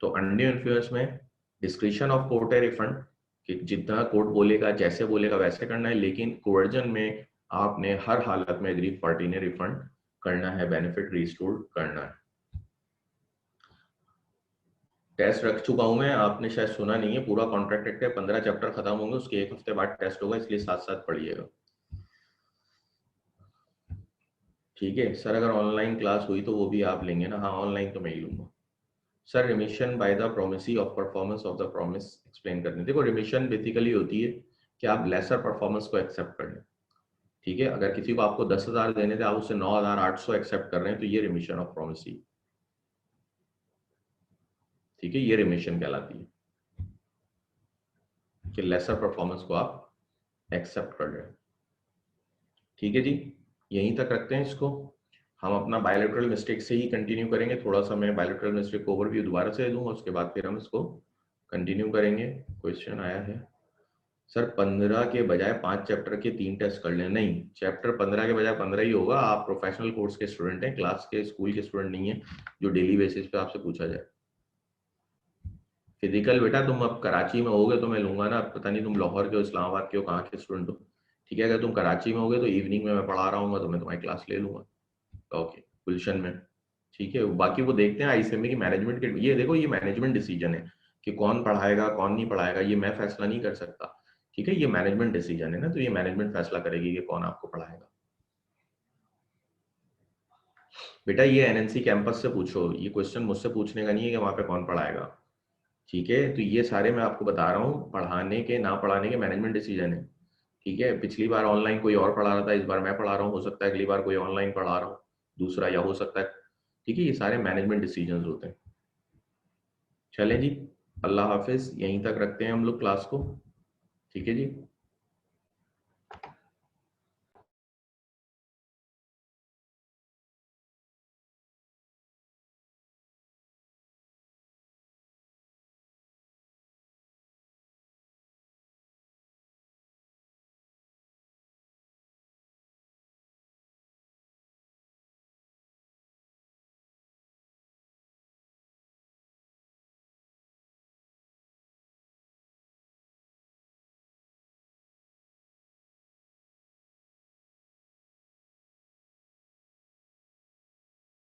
तो अनड्यू इन्फ्लुएंस में डिस्क्रिशन ऑफ कोर्ट है रिफंड, कि जितना कोर्ट बोलेगा, जैसे बोलेगा वैसे करना है। लेकिन कोवर्जन में आपने हर हालत में एग्रीव पार्टी ने रिफंड करना है, बेनिफिट रिस्टोर करना है। टेस्ट रख चुका हूं मैं, आपने शायद सुना नहीं है। पूरा कॉन्ट्रैक्ट एक्ट है, 15 चैप्टर खत्म होंगे, उसके 1 हफ्ते बाद टेस्ट होगा, इसलिए साथ साथ पढ़िएगा। ठीक है सर, अगर ऑनलाइन क्लास हुई तो वो भी आप लेंगे ना? हाँ, ऑनलाइन तो मैं ही लूंगा sir. Remission by the promisee of performance of the promise explain करनी। देखो, रिमिशन बेसिकली होती है कि आप लेसर परफॉर्मेंस को एक्सेप्ट कर लें। ठीक है, अगर किसी को आपको 10,000 देने थे, आप उससे 9,800 एक्सेप्ट कर रहे हैं, तो ये रिमिशन ऑफ प्रोमिसी। ठीक है, ये रिमिशन कहलाती है कि लेसर परफॉर्मेंस को आप एक्सेप्ट कर रहे हैं। ठीक है जी, यहीं तक रखते हैं इसको। हम अपना बायोलेटरल मिस्टेक से ही कंटिन्यू करेंगे। थोड़ा सा मैं बायोलेटरल मिस्टेक ओवरव्यू दोबारा से दूंगा, उसके बाद फिर हम इसको कंटिन्यू करेंगे। क्वेश्चन आया है सर 15 के बजाय 5 चैप्टर के 3 टेस्ट कर लें। नहीं, चैप्टर 15 के बजाय 15 ही होगा। आप प्रोफेशनल कोर्स के स्टूडेंट हैं, क्लास के स्कूल के स्टूडेंट नहीं है जो डेली बेसिस पे आपसे पूछा जाए। फिजिकल बेटा तुम अब कराची में होगे तो मैं लूंगा ना, पता नहीं तुम लाहौर के हो, इस्लामाबाद के हो, कहाँ के स्टूडेंट हो। ठीक है, अगर तुम कराची में होगे तो इवनिंग में मैं पढ़ा रहा हूँ तो मैं तुम्हारी क्लास ले लूंगा। ओके, गुलशन में। ठीक है, बाकी वो देखते हैं आईसीएमए की मैनेजमेंट के। ये देखो, ये मैनेजमेंट डिसीजन है कि कौन पढ़ाएगा कौन नहीं पढ़ाएगा, ये मैं फैसला नहीं कर सकता। ठीक है, ये मैनेजमेंट डिसीजन है ना, तो ये मैनेजमेंट फैसला करेगी कि कौन आपको पढ़ाएगा। बेटा ये एनएनसी कैंपस से पूछो, ये क्वेश्चन मुझसे पूछने का नहीं है कि वहां पे कौन पढ़ाएगा। ठीक है, तो ये सारे मैं आपको बता रहा हूँ, पढ़ाने के ना पढ़ाने के मैनेजमेंट डिसीजन है। ठीक है, पिछली बार ऑनलाइन कोई और पढ़ा रहा था, इस बार मैं पढ़ा रहा हूँ, हो सकता है अगली बार कोई ऑनलाइन पढ़ा रहा हूँ दूसरा, या हो सकता है। ठीक है, ये सारे मैनेजमेंट डिसीजन होते हैं। चलें जी, अल्लाह हाफिज, यहीं तक रखते हैं हम लोग क्लास को। ठीक है जी।